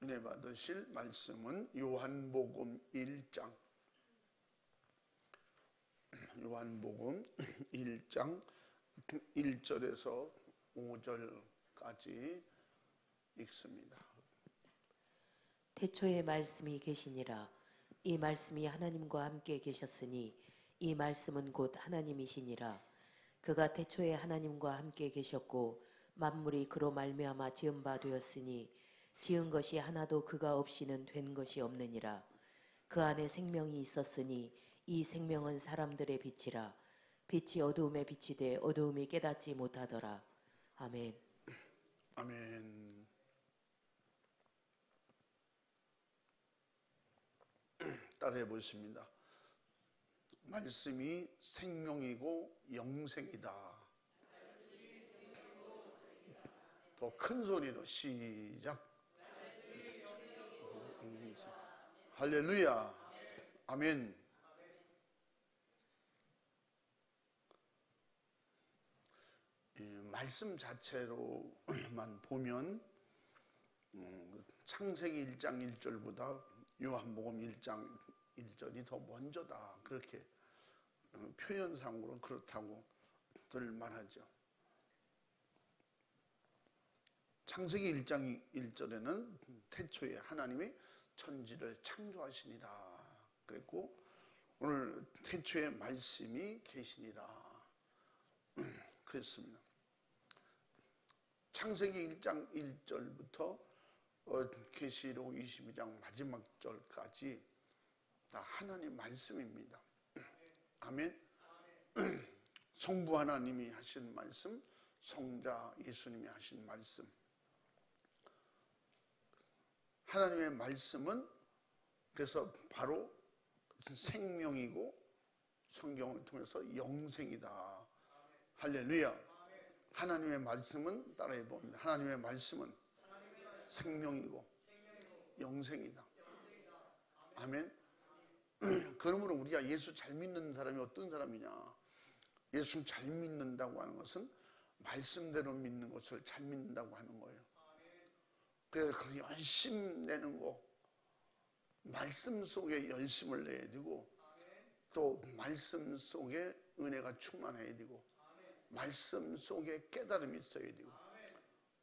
은혜 받으실 말씀은 요한복음 1장 1절에서 5절까지 읽습니다. 태초에 말씀이 계시니라. 이 말씀이 하나님과 함께 계셨으니 이 말씀은 곧 하나님이시니라. 그가 태초에 하나님과 함께 계셨고 만물이 그로 말미암아 지은 바 되었으니 지은 것이 하나도 그가 없이는 된 것이 없느니라. 그 안에 생명이 있었으니 이 생명은 사람들의 빛이라. 빛이 어두움에 비치되 어두움이 깨닫지 못하더라. 아멘. 아멘. 따라해 보십니다. 말씀이 생명이고 영생이다. 더 큰 소리로 시작. 할렐루야. 아멘. 말씀 자체로만 보면 창세기 1장 1절보다 요한복음 1장 1절이 더 먼저다. 그렇게 표현상으로 그렇다고들 말하죠. 창세기 1장 1절에는 태초에 하나님이 천지를 창조하시니라 그랬고, 오늘 태초에 말씀이 계시니라 그랬습니다. 창세기 1장 1절부터 계시록 22장 마지막 절까지 다 하나님 말씀입니다. 아멘. 성부 하나님이 하신 말씀, 성자 예수님이 하신 말씀. 하나님의 말씀은 그래서 바로 생명이고 성경을 통해서 영생이다. 할렐루야. 하나님의 말씀은 따라해 봅니다. 하나님의 말씀은 생명이고 영생이다. 아멘. 그러므로 우리가 예수 잘 믿는 사람이 어떤 사람이냐? 예수 잘 믿는다고 하는 것은 말씀대로 믿는 것을 잘 믿는다고 하는 거예요. 그래서 그 열심 내는 거, 말씀 속에 열심을 내야 되고, 또 말씀 속에 은혜가 충만해야 되고, 말씀 속에 깨달음이 있어야 되고,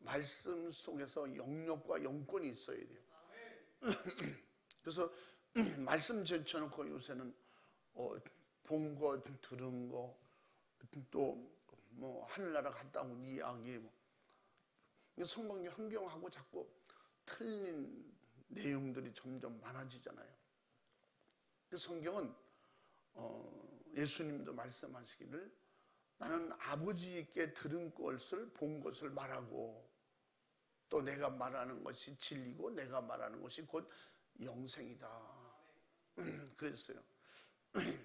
말씀 속에서 영역과 영권이 있어야 돼요. 그래서 말씀 제쳐놓고 요새는 본 거, 들은 거, 또 뭐 하늘나라 갔다 온 이야기, 성경 현경하고 자꾸 틀린 내용들이 점점 많아지잖아요. 성경은 예수님도 말씀하시기를 나는 아버지께 들은 것을 본 것을 말하고 또 내가 말하는 것이 진리고 내가 말하는 것이 곧 영생이다 그랬어요. 근데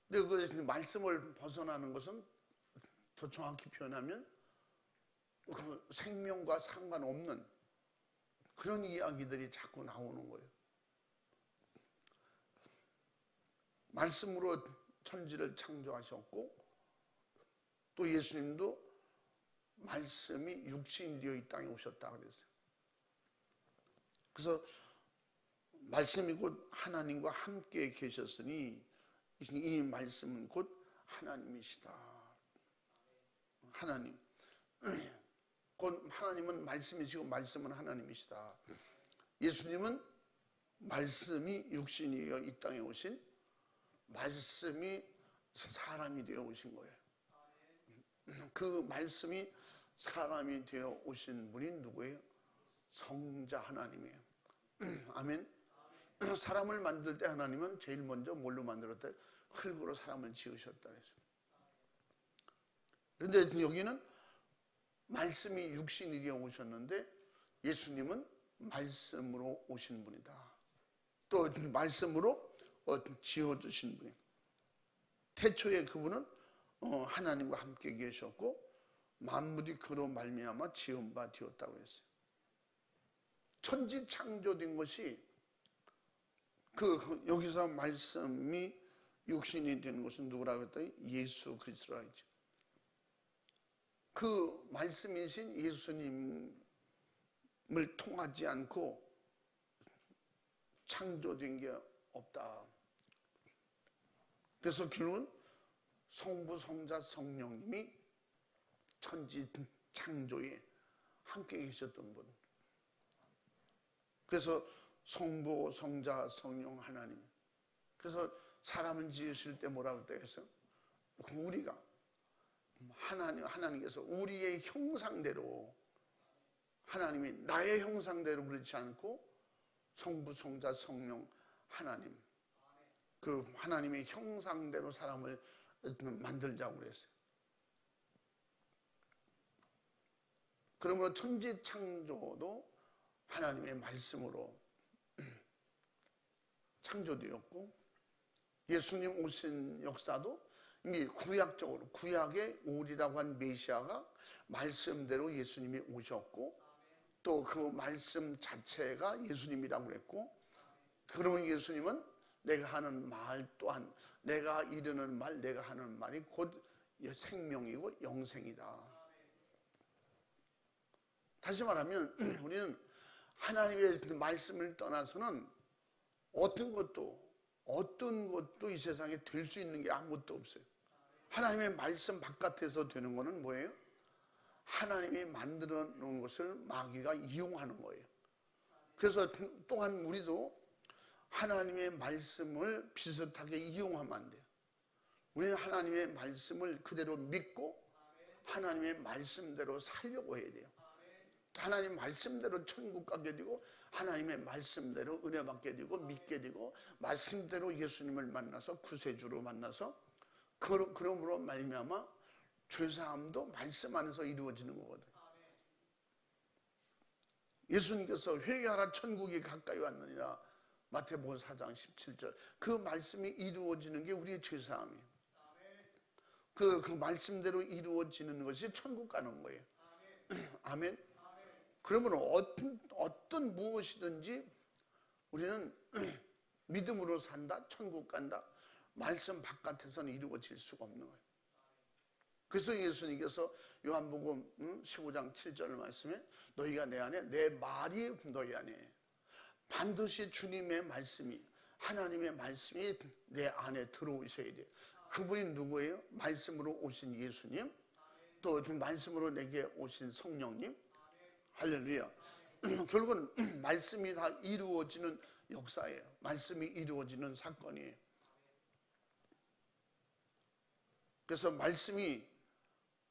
그 말씀을 벗어나는 것은 더 정확히 표현하면 그 생명과 상관없는 그런 이야기들이 자꾸 나오는 거예요. 말씀으로 천지를 창조하셨고 또 예수님도 말씀이 육신이 되어 이 땅에 오셨다 그랬어요. 그래서 말씀이 곧 하나님과 함께 계셨으니 이 말씀은 곧 하나님이시다. 하나님. 곧 하나님은 말씀이시고 말씀은 하나님이시다. 예수님은 말씀이 육신이 되어 이 땅에 오신 말씀이 사람이 되어 오신 거예요. 그 말씀이 사람이 되어 오신 분이 누구예요? 성자 하나님이에요. 아멘. 사람을 만들 때 하나님은 제일 먼저 뭘로 만들었다? 흙으로 사람을 지으셨다 그랬어요. 그런데 여기는 말씀이 육신이 되어 오셨는데 예수님은 말씀으로 오신 분이다. 또 말씀으로 지어주신 분이에요. 태초에 그분은 하나님과 함께 계셨고 만물이 그로 말미암아 지은 바 되었다고 했어요. 천지 창조된 것이 여기서 말씀이 육신이 되는 것은 누구라고 했더니 예수 그리스도라고 했죠. 그 말씀이신 예수님을 통하지 않고 창조된 게 없다. 그래서 결국은 성부, 성자, 성령님이 천지 창조에 함께 계셨던 분. 그래서 성부, 성자, 성령 하나님. 그래서 사람을 지으실 때 뭐라고 했어요? 우리가 하나님께서 우리의 형상대로, 하나님이 나의 형상대로 그렇지 않고 성부, 성자, 성령 하나님, 그 하나님의 형상대로 사람을 만들자고 그랬어요. 그러므로 천지 창조도 하나님의 말씀으로 창조되었고, 예수님 오신 역사도 이미 구약적으로, 구약의 오리라고 한 메시아가 말씀대로 예수님이 오셨고, 또 그 말씀 자체가 예수님이라고 그랬고, 그러면 예수님은 내가 하는 말 또한, 내가 이르는 말, 내가 하는 말이 곧 생명이고 영생이다. 다시 말하면 우리는 하나님의 말씀을 떠나서는 어떤 것도 이 세상에 될 수 있는 게 아무것도 없어요. 하나님의 말씀 바깥에서 되는 거는 뭐예요? 하나님이 만들어 놓은 것을 마귀가 이용하는 거예요. 그래서 또한 우리도 하나님의 말씀을 비슷하게 이용하면 안 돼요. 우리는 하나님의 말씀을 그대로 믿고 하나님의 말씀대로 살려고 해야 돼요. 하나님 말씀대로 천국 가게 되고, 하나님의 말씀대로 은혜 받게 되고, 믿게 되고, 말씀대로 예수님을 만나서 구세주로 만나서, 그러므로 말미암아 죄사함도 말씀 안에서 이루어지는 거거든. 예수님께서 회개하라 천국이 가까이 왔느니라, 마태복음 4장 17절. 그 말씀이 이루어지는 게 우리의 죄사함이에요. 그 말씀대로 이루어지는 것이 천국 가는 거예요. 아멘. 그러면 어떤 무엇이든지 우리는 믿음으로 산다, 천국 간다, 말씀 바깥에서는 이루어질 수가 없는 거예요. 그래서 예수님께서 요한복음 15장 7절 말씀에 너희가 내 안에, 내 말이 너희 안에, 반드시 주님의 말씀이, 하나님의 말씀이 내 안에 들어오셔야 돼요. 그분이 누구예요? 말씀으로 오신 예수님, 또 말씀으로 내게 오신 성령님. 할렐루야. 결국은 말씀이 다 이루어지는 역사예요. 말씀이 이루어지는 사건이에요. 그래서 말씀이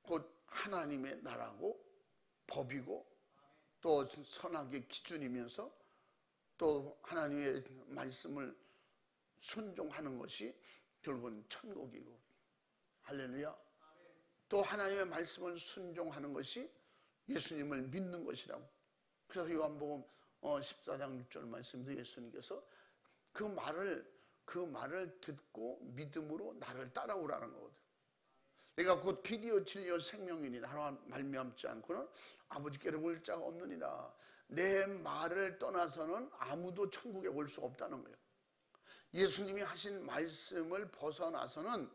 곧 하나님의 나라고 법이고 또 선악의 기준이면서 또 하나님의 말씀을 순종하는 것이 결국은 천국이고, 할렐루야. 또 하나님의 말씀을 순종하는 것이 예수님을 믿는 것이라고. 그래서 요한복음 14장 6절 말씀도 예수님께서 그 말을 듣고 믿음으로 나를 따라오라는 거거든. 내가 곧 길이요 진리요 생명이니 나와 말미암지 않고는 아버지께로 올 자가 없느니라. 내 말을 떠나서는 아무도 천국에 올 수 없다는 거예요. 예수님이 하신 말씀을 벗어나서는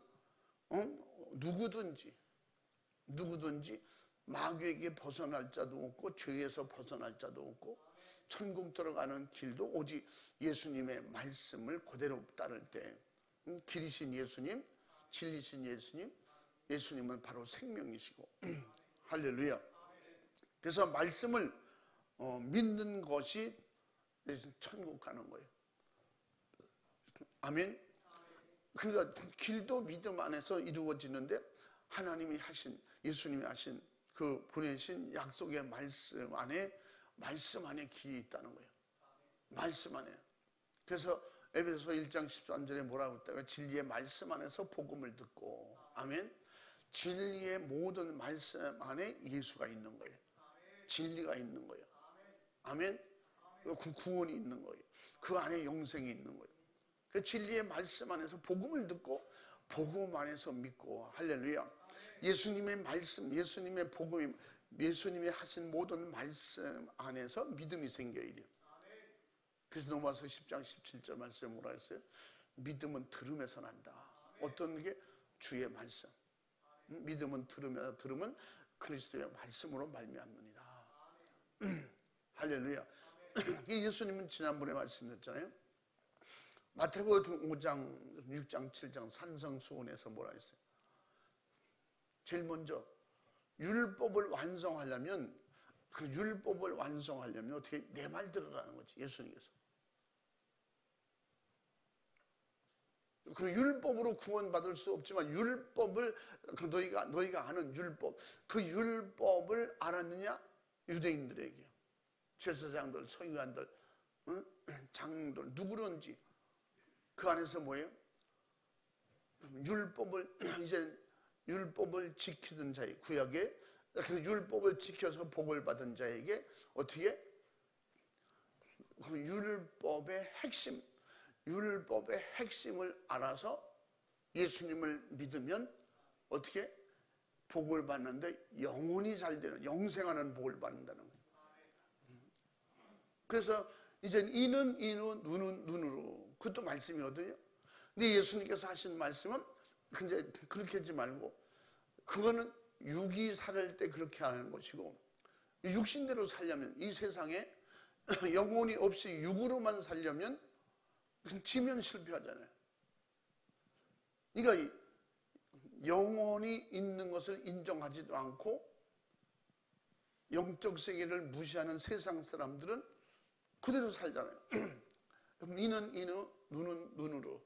누구든지 마귀에게 벗어날 자도 없고 죄에서 벗어날 자도 없고 천국 들어가는 길도 오직 예수님의 말씀을 그대로 따를 때, 길이신 예수님, 진리신 예수님, 예수님은 바로 생명이시고 할렐루야. 그래서 말씀을 믿는 것이 천국 가는 거예요. 아멘. 그러니까 길도 믿음 안에서 이루어지는데, 하나님이 하신, 예수님이 하신 그 보내신 약속의 말씀 안에 길이 있다는 거예요. 말씀 안에. 그래서 에베소서 1장 13절에 뭐라고 했다가 진리의 말씀 안에서 복음을 듣고, 아멘. 진리의 모든 말씀 안에 예수가 있는 거예요. 진리가 있는 거예요. 아멘. 그 구원이 있는 거예요. 그 안에 영생이 있는 거예요. 그 진리의 말씀 안에서 복음을 듣고 복음 안에서 믿고, 할렐루야. 예수님의 말씀, 예수님의 복음, 예수님이 하신 모든 말씀 안에서 믿음이 생겨야 돼요. 그래서 로마서 10장 17절 말씀에 뭐라 했어요? 믿음은 들음에서 난다. 어떤 게? 주의 말씀. 믿음은 들으면 그리스도의 말씀으로 말미암느니라. 할렐루야. 예수님은 지난번에 말씀드렸잖아요. 마태복음 5장, 6장, 7장 산성수훈에서 뭐라 했어요? 제일 먼저 율법을 완성하려면 그 율법을 완성하려면 어떻게 내 말 들으라는 거지. 예수님께서 그 율법으로 구원받을 수 없지만 율법을 그 너희가 아는 율법 그 율법을 알았느냐? 유대인들에게요. 제사장들, 서기관들, 장들 누구든지 그 안에서 뭐예요? 율법을 이제 율법을 지키던 자의 구약에 그 율법을 지켜서 복을 받은 자에게 어떻게 그 율법의 핵심을 알아서 예수님을 믿으면 어떻게 복을 받는데 영혼이 잘 되는 영생하는 복을 받는다는 거예요. 그래서 이제 이는 이로 눈은 눈으로 그것도 말씀이거든요. 근데 예수님께서 하신 말씀은 이제 그렇게 하지 말고 그거는 육이 살을 때 그렇게 하는 것이고 육신대로 살려면 이 세상에 영혼이 없이 육으로만 살려면 지면 실패하잖아요. 그러니까 영혼이 있는 것을 인정하지도 않고 영적 세계를 무시하는 세상 사람들은 그대로 살잖아요. 그럼 이는 이는 눈은 눈으로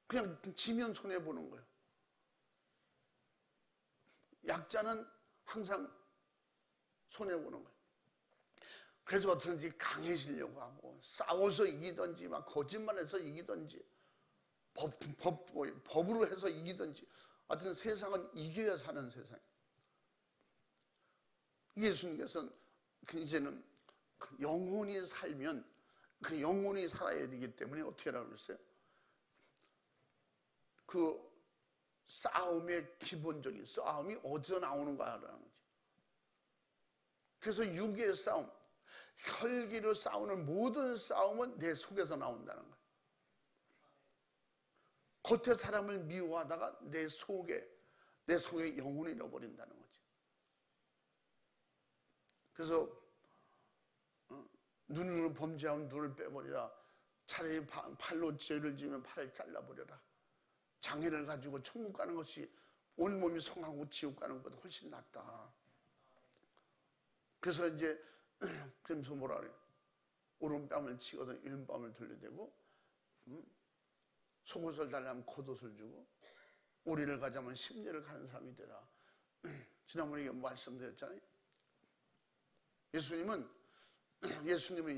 그냥 지면 손해보는 거예요. 약자는 항상 손해보는 거예요. 그래서 어떻게든지 강해지려고 하고 싸워서 이기든지 막 거짓말해서 이기든지 법으로 해서 이기든지 하여튼 세상은 이겨야 사는 세상이에요. 예수님께서는 이제는 영혼이 살면 그 영혼이 살아야 되기 때문에 어떻게 하라고 그랬어요? 그 싸움의 기본적인 싸움이 어디서 나오는가라는 거지. 그래서 육의 싸움, 혈기로 싸우는 모든 싸움은 내 속에서 나온다는 거예요. 겉에 사람을 미워하다가 내 속에 영혼이 잃어버린다는 거지. 그래서 눈으로 범죄하면 눈을 빼버리라. 차라리 팔로 죄를 지으면 팔을 잘라버려라. 장애를 가지고 천국 가는 것이 온몸이 성하고 지옥 가는 것보다 훨씬 낫다. 그래서 이제 그러면서 뭐라 그래요? 오른뺨을 치거든 왼뺨을 돌려대고 속옷을 달라면 겉옷을 주고 오리를 가자면 심리를 가는 사람이 되라. 지난번에 말씀드렸잖아요. 예수님은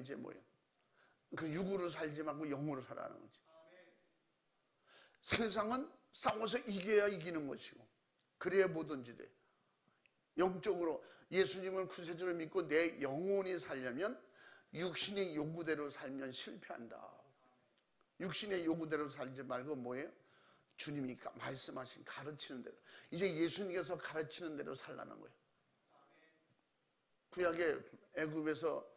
이제 뭐예요? 그 육으로 살지 말고 영으로 살아라는 거지. 세상은 싸워서 이겨야 이기는 것이고 그래야 뭐든지 돼. 영적으로 예수님을 구세주로 믿고 내 영혼이 살려면 육신의 요구대로 살면 실패한다. 육신의 요구대로 살지 말고 뭐예요? 주님이 말씀하신 가르치는 대로 이제 예수님께서 가르치는 대로 살라는 거예요. 구약의 애굽에서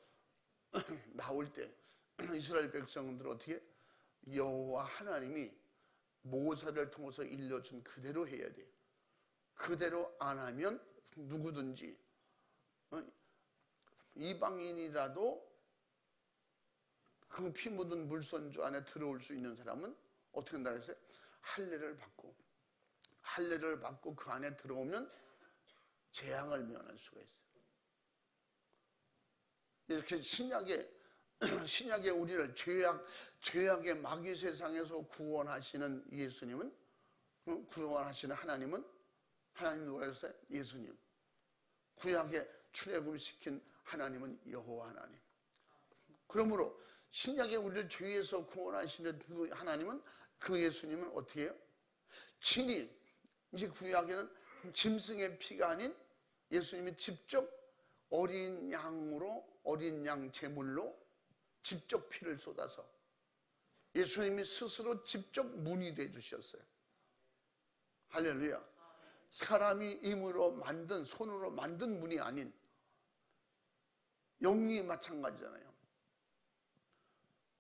나올 때 이스라엘 백성들 어떻게 여호와 하나님이 모세를 통해서 일러준 그대로 해야 돼요. 그대로 안 하면 누구든지 이방인이라도 그 피 묻은 물선주 안에 들어올 수 있는 사람은 어떻게 한다 그랬어요? 할례를 받고 그 안에 들어오면 재앙을 면할 수가 있어요. 이렇게 신약의 우리를 죄악의 마귀 세상에서 구원하시는 예수님은 구원하시는 하나님 누가 했어요? 예수님. 구약에 출애굽을 시킨 하나님은 여호와 하나님. 그러므로 신약의 우리를 죄에서 구원하시는 그 하나님은 그 예수님은 어떻게 해요? 친히 이제 구약에는 짐승의 피가 아닌 예수님이 직접 어린 양 제물로 직접 피를 쏟아서 예수님이 스스로 직접 문이 되어 주셨어요. 할렐루야. 사람이 손으로 만든 문이 아닌 영이 마찬가지잖아요.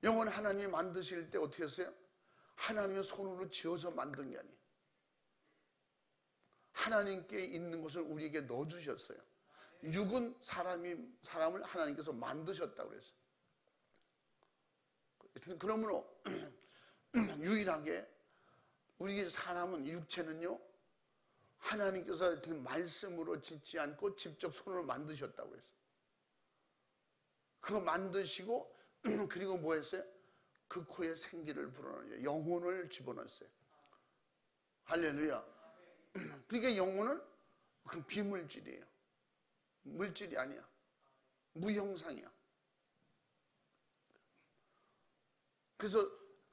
영은 하나님이 만드실 때 어떻게 했어요? 하나님의 손으로 지어서 만든 게 아니에요. 하나님께 있는 것을 우리에게 넣어주셨어요. 육은 사람을 하나님께서 만드셨다고 그랬어요. 그러므로 유일하게 우리 사람은 육체는요 하나님께서 말씀으로 짓지 않고 직접 손으로 만드셨다고 했어요. 그거 만드시고 그리고 뭐 했어요? 그 코에 생기를 불어넣어요. 영혼을 집어넣었어요. 할렐루야. 그러니까 영혼은 그 비물질이에요. 물질이 아니야. 무형상이야. 그래서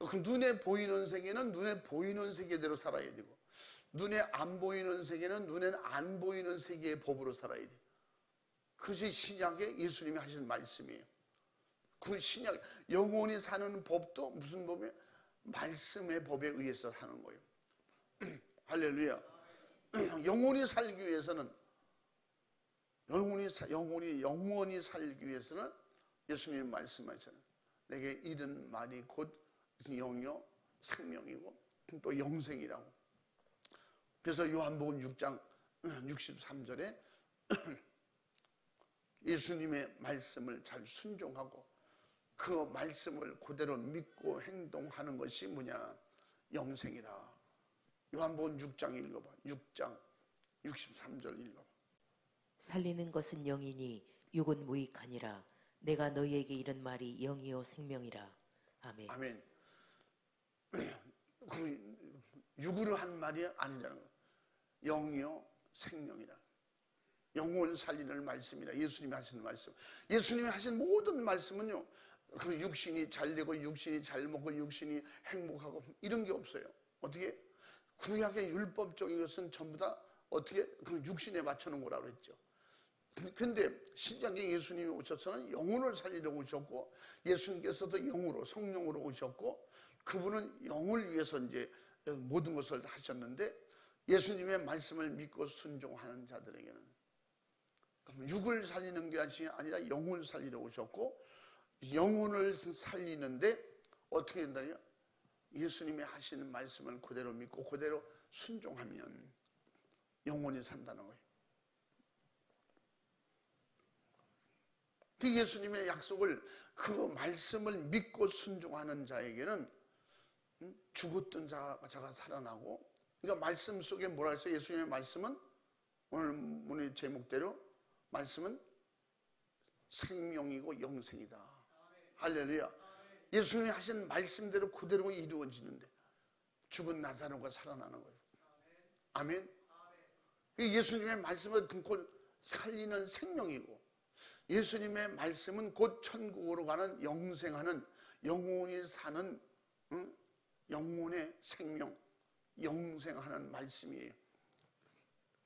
그 눈에 보이는 세계는 눈에 보이는 세계대로 살아야 되고, 눈에 안 보이는 세계는 눈에는 안 보이는 세계의 법으로 살아야 돼. 그것이 신약에 예수님이 하신 말씀이에요. 그 신약 영혼이 사는 법도 무슨 법이에요? 말씀의 법에 의해서 사는 거예요. 할렐루야. 영혼이 살기 위해서는 영원히 살기 위해서는 예수님이 말씀하셨잖아요. 내게 이른 말이 곧 영이요 생명이고 또 영생이라고. 그래서 요한복음 6장 63절에 예수님의 말씀을 잘 순종하고 그 말씀을 그대로 믿고 행동하는 것이 뭐냐? 영생이라. 요한복음 6장 읽어봐. 6장 63절 읽어봐. 살리는 것은 영이니 육은 무익하니라. 내가 너희에게 이른 말이 영이요 생명이라. 아멘. 아멘. 그 육으로 한 말이 아니라는 거예요. 영이요 생명이라. 영혼을 살리는 말씀이라. 예수님이 하시는 말씀. 예수님이 하신 모든 말씀은요, 그 육신이 잘 되고 육신이 잘 먹고 육신이 행복하고 이런 게 없어요. 어떻게? 구약의 율법적인 것은 전부 다 어떻게 그 육신에 맞춰놓은 거라고 그랬죠. 근데 신약에 예수님이 오셔서는 영혼을 살리러 오셨고, 예수님께서도 영으로 성령으로 오셨고, 그분은 영을 위해서 이제 모든 것을 하셨는데, 예수님의 말씀을 믿고 순종하는 자들에게는 육을 살리는 게 아니라 영을 살리러 오셨고, 영혼을 살리는데 어떻게 된다냐? 예수님이 하시는 말씀을 그대로 믿고 그대로 순종하면 영혼이 산다는 거예요. 그 예수님의 약속을, 그 말씀을 믿고 순종하는 자에게는 죽었던 자가 살아나고, 그러니까 말씀 속에 뭐라 했어요? 예수님의 말씀은 오늘 제목대로 말씀은 생명이고 영생이다. 할렐루야. 예수님이 하신 말씀대로 그대로 이루어지는데 죽은 나사로가 살아나는 거예요. 아멘. 예수님의 말씀은 곧 살리는 생명이고, 예수님의 말씀은 곧 천국으로 가는 영생하는 영혼이 사는 영혼의 생명, 영생하는 말씀이에요.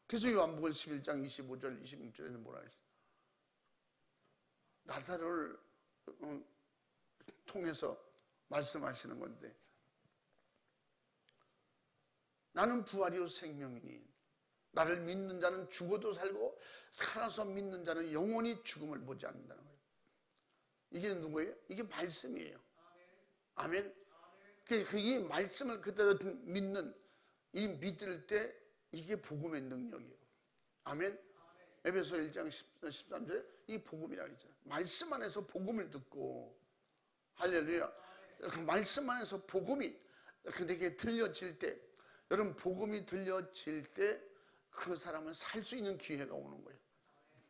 그래서 요한복음 11장 25절 26절에는 뭐라 했어요? 나사로를 통해서 말씀하시는 건데, 나는 부활이요 생명이니 나를 믿는 자는 죽어도 살고 살아서 믿는 자는 영원히 죽음을 보지 않는다는 거예요. 이게 누구예요? 이게 말씀이에요. 아멘. 이 말씀을 그대로 믿는, 이 믿을 때 이게 복음의 능력이에요. 아멘. 에베소 1장 13절에 이 복음이라고 했잖아요. 말씀 안에서 복음을 듣고, 할렐루야. 그 말씀 안에서 복음이 그에게 들려질 때, 여러분 복음이 들려질 때 그 사람은 살 수 있는 기회가 오는 거예요.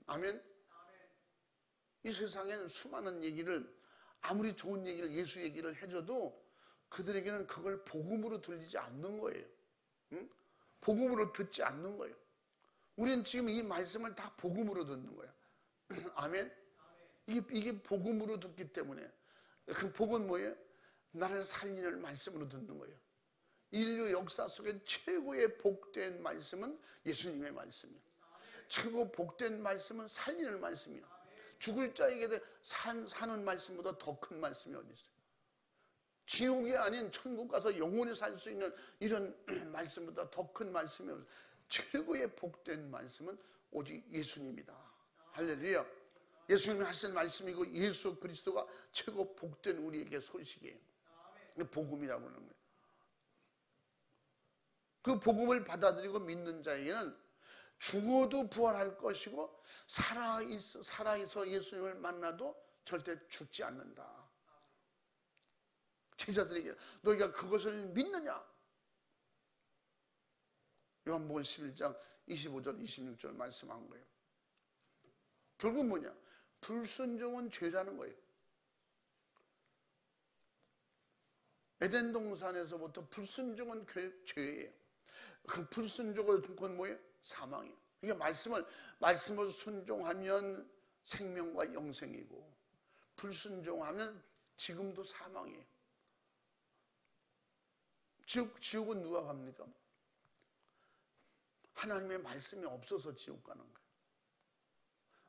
아멘. 이 세상에는 수많은 얘기를, 아무리 좋은 얘기를, 예수 얘기를 해줘도 그들에게는 그걸 복음으로 들리지 않는 거예요. 응? 복음으로 듣지 않는 거예요. 우리는 지금 이 말씀을 다 복음으로 듣는 거예요. 아멘. 이게 복음으로 듣기 때문에, 그 복은 뭐예요? 나를 살리는 말씀으로 듣는 거예요. 인류 역사 속에 최고의 복된 말씀은 예수님의 말씀이에요. 최고 복된 말씀은 살리는 말씀이에요. 죽을 자에게 사는 말씀보다 더 큰 말씀이 어디 있어요? 지옥이 아닌 천국 가서 영원히 살 수 있는 이런 말씀보다 더 큰 말씀이 없어요. 최고의 복된 말씀은 오직 예수님이다. 할렐루야. 예수님이 하신 말씀이고 예수 그리스도가 최고 복된 우리에게 소식이에요. 복음이라고 하는 거예요. 그 복음을 받아들이고 믿는 자에게는 죽어도 부활할 것이고, 살아있어 예수님을 만나도 절대 죽지 않는다. 제자들에게 너희가 그것을 믿느냐? 요한복음 11장 25절 26절 말씀한 거예요. 결국 뭐냐? 불순종은 죄라는 거예요. 에덴 동산에서부터 불순종은 죄예요. 그 불순종을 그건 뭐예요? 사망이에요. 그러니까 말씀을 순종하면 생명과 영생이고 불순종하면 지금도 사망이에요. 지옥은 누가 갑니까? 하나님의 말씀이 없어서 지옥 가는 거예요.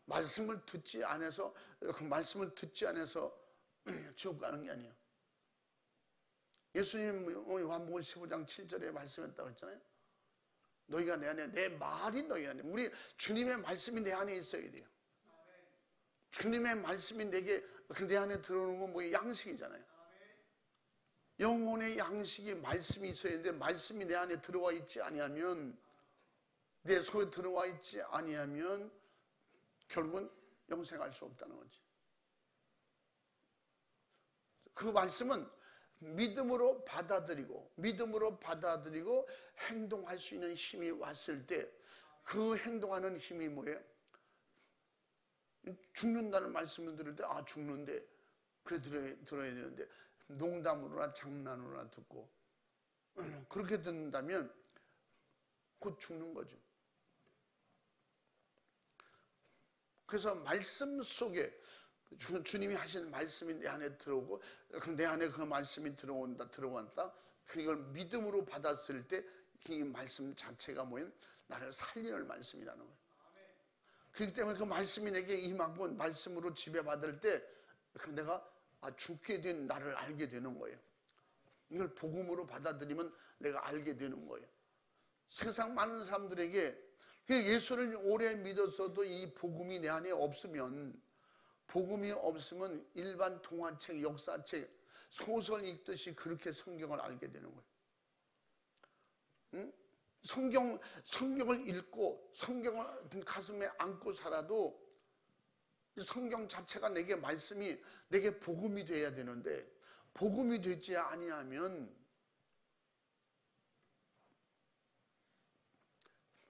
말씀을 듣지 않아서 지옥 가는 게 아니에요. 예수님 요한복음 15장 7절에 말씀했다고 했잖아요. 너희가 내 안에, 내 말이 너희 안에. 우리 주님의 말씀이 내 안에 있어야 돼요. 주님의 말씀이 내 안에 들어오는 건 뭐예요? 양식이잖아요. 영혼의 양식이 말씀이 있어야 되는데 말씀이 내 안에 들어와 있지 아니하면, 내 속에 들어와 있지 아니하면 결국은 영생할 수 없다는 거지. 그 말씀은 믿음으로 받아들이고 행동할 수 있는 힘이 왔을 때 그 행동하는 힘이 뭐예요? 죽는다는 말씀을 들을 때 죽는데 그래 들어야 되는데 농담으로나 장난으로나 듣고 그렇게 듣는다면 곧 죽는 거죠. 그래서 말씀 속에 주님이 하신 말씀이 내 안에 들어오고 내 안에 그 말씀이 들어간다. 그걸 믿음으로 받았을 때 이 말씀 자체가 뭐예요? 나를 살리는 말씀이라는 거예요. 그렇기 때문에 그 말씀이 내게 임하고 말씀으로 지배받을 때 내가 죽게 된 나를 알게 되는 거예요. 이걸 복음으로 받아들이면 내가 알게 되는 거예요. 세상 많은 사람들에게 예수를 오래 믿었어도 이 복음이 내 안에 없으면 일반 동화책, 역사책, 소설 읽듯이 그렇게 성경을 알게 되는 거예요. 응? 성경을 읽고 성경을 가슴에 안고 살아도 성경 자체가 말씀이 내게 복음이 돼야 되는데 복음이 되지 아니하면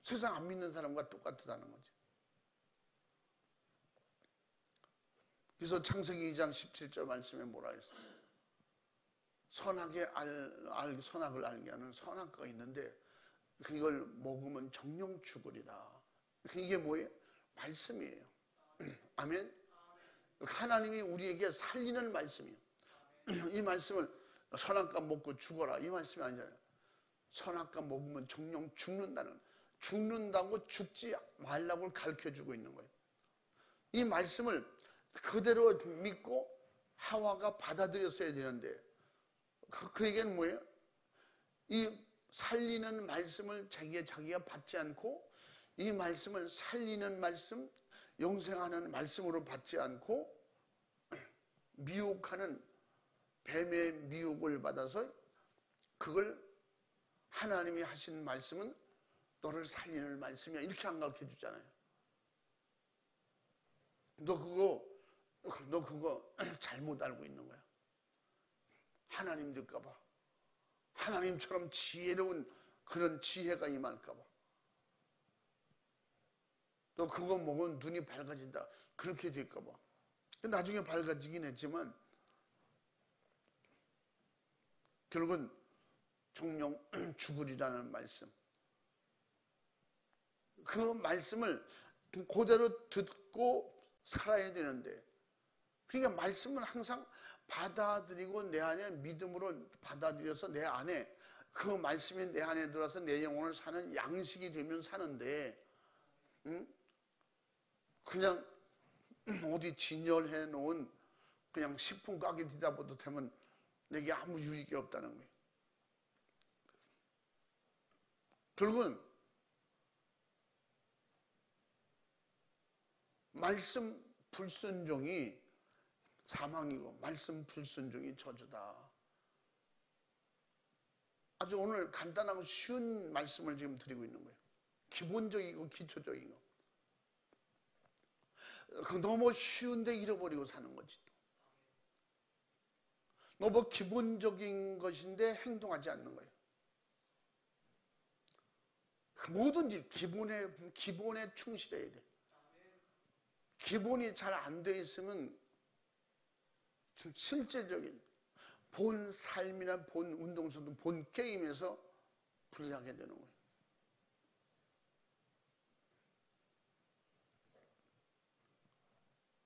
세상 안 믿는 사람과 똑같다는 거죠. 그래서 창세기 2장 17절 말씀에 뭐라 했어요? 선악을 알게 하는 선악과가 있는데 그걸 먹으면 정령 죽으리라. 이게 뭐예요? 말씀이에요. 아멘. 하나님이 우리에게 살리는 말씀이에요. 이 말씀을 선악과 먹고 죽어라 이 말씀이 아니잖아요. 선악과 먹으면 정령 죽는다고 죽지 말라고 가르쳐주고 있는 거예요. 이 말씀을 그대로 믿고 하와가 받아들였어야 되는데 그에게는 뭐예요? 이 살리는 말씀을 자기가 받지 않고 이 말씀을 살리는 말씀, 영생하는 말씀으로 받지 않고 미혹하는 뱀의 미혹을 받아서 그걸 하나님이 하신 말씀은 너를 살리는 말씀이야 이렇게 안 가르쳐 주잖아요. 너 그거 잘못 알고 있는 거야. 하나님 될까봐, 하나님처럼 지혜로운 그런 지혜가 임할까봐. 너 그거 먹으면 눈이 밝아진다 그렇게 될까봐. 나중에 밝아지긴 했지만 결국은 정령 죽으리라는 말씀, 그 말씀을 그대로 듣고 살아야 되는데, 그러니까 말씀은 항상 받아들이고 내 안에 믿음으로 받아들여서 내 안에 그 말씀이 내 안에 들어와서 내 영혼을 사는 양식이 되면 사는데, 그냥 어디 진열해 놓은 그냥 식품 가게 되다 보도 되면 내게 아무 유익이 없다는 거예요. 결국은 말씀 불순종이 사망이고 말씀 불순종이 저주다. 아주 오늘 간단하고 쉬운 말씀을 지금 드리고 있는 거예요. 기본적이고 기초적인 거. 너무 쉬운데 잃어버리고 사는 거지. 너무 기본적인 것인데 행동하지 않는 거예요. 뭐든지 기본에 충실해야 돼. 기본이 잘 안 돼 있으면 좀 실제적인 본 삶이나 본 운동선수, 본 게임에서 불리하게 되는 거예요.